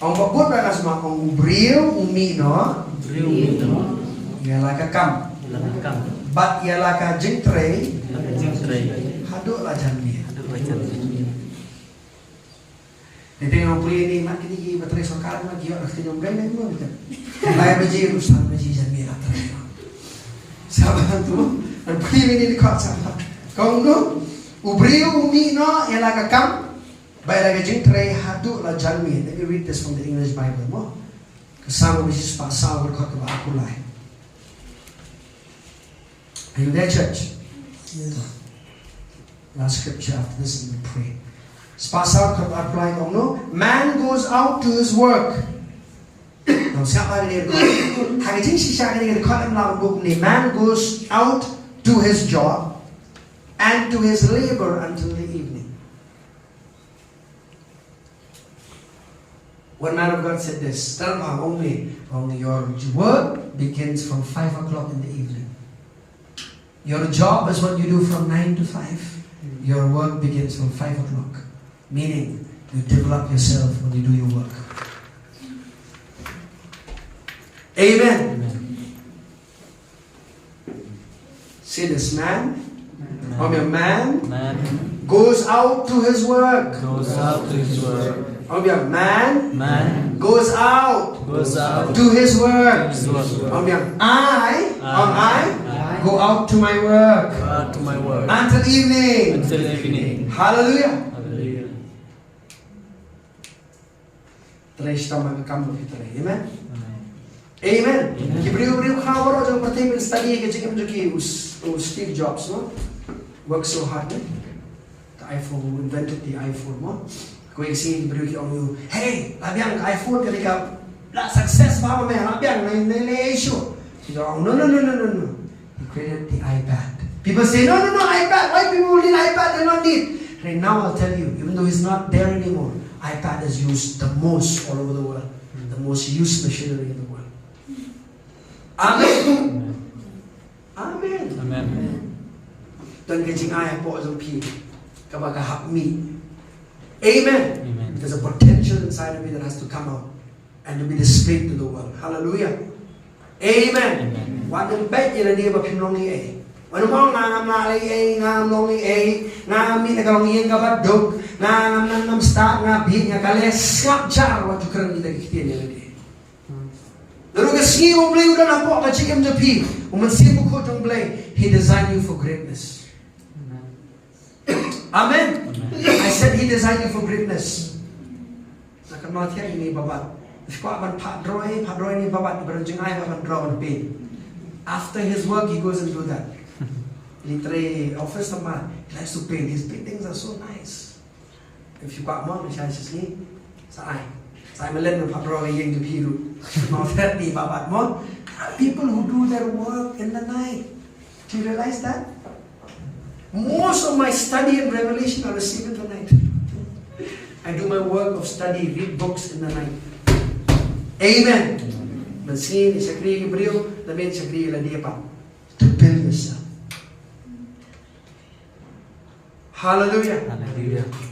Ông bọc bút ra là mà ông brio umi nó ialah kakam bat ialah ka jengtre haduk lah janmi. Jadi orang pulih ni mak kini baterai sokar mak dia orang senyum gaya ni pun kan. Bayar baji urusan baji janmi lah terai. Sahabat tu, orang pulih ni dekat sahabat. Kau tu ubrio umi no ialah kakam. Bayar lagi jengtre haduk lah jalmi. Let me read this from the English Bible. Mo, kasama bisis pasal berkat kepada aku lah. Are you there, church? Yes. Last scripture after this, and we pray. Pasal kepada aku lah. Kau no, man goes out to his work. Now, siapa yang dia? Hari ini siapa yang dia katakan dalam buku ni? Man goes out to his job and to his labor until the evening. One man of God said this, only your work begins from 5 o'clock in the evening. Your job is what you do from 9 to 5. Your work begins from 5 o'clock. Meaning, you develop yourself when you do your work. Amen. See this man? A man goes out to his work. A man goes out to his work. I go out to my work until evening. Hallelujah. Amen. Amen. Beriu khabar orang pertama study kerja macam Steve Jobs, no? Worked so hard, no? The iPhone, who invented the iPhone, no? Kau yang sini beriu kita orang, hey, labiang iPhone ketika lah sukses apa macam labiang nilai issue. Kita orang, no. He created the iPad. People say, no, iPad. Why people need iPad? They don't need. Right now, I'll tell you, even though he's not there anymore, iPad is used the most all over the world, the most used machinery in the world. Amen. Amen. Dan Jingai po ang pi kapag hapmi. Amen. There's a potential inside of me that has to come out and to be displayed to the world. Hallelujah. Amen. What the bet you need about him lonely a. When mo ngam na ngam lonely a ngam mi na kalong yen kabat dog ngam start nga bi nga kales ngap char what you can need to get. Lalu kasi mo Blei udah nampak macam macam pi, umansin mo ko Jong Blei. He designed you for greatness. Amen. I said He designed you for greatness. Nakam natia ini babat. Ifko aban padroy ini babat ibarat Jingai aban draw on pay. After his work, he goes and do that. Literally, office sama, he likes to paint. His paintings are so nice. If you got more, macam ni, saya melihat padroy yang dipiru. People who do their work in the night. Do you realize that? Most of my study and revelation I receive in the night. I do my work of study, read books in the night. Amen. But see, sakri brio, the main sakri la dia pa. To build yourself. Hallelujah.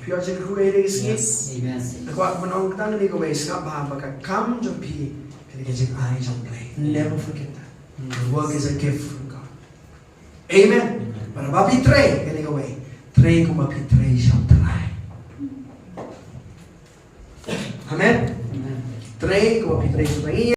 Pure sakri ko ay Yes. Amen. Ako at manong tang ni ko may skap ba come to be. I Jong Blei. Never forget that. The work is a gift from God. Amen. Para mapitray, kaya ka way. Tray kung mapitray siyang try. Amen. Tray kung mapitray siyang try.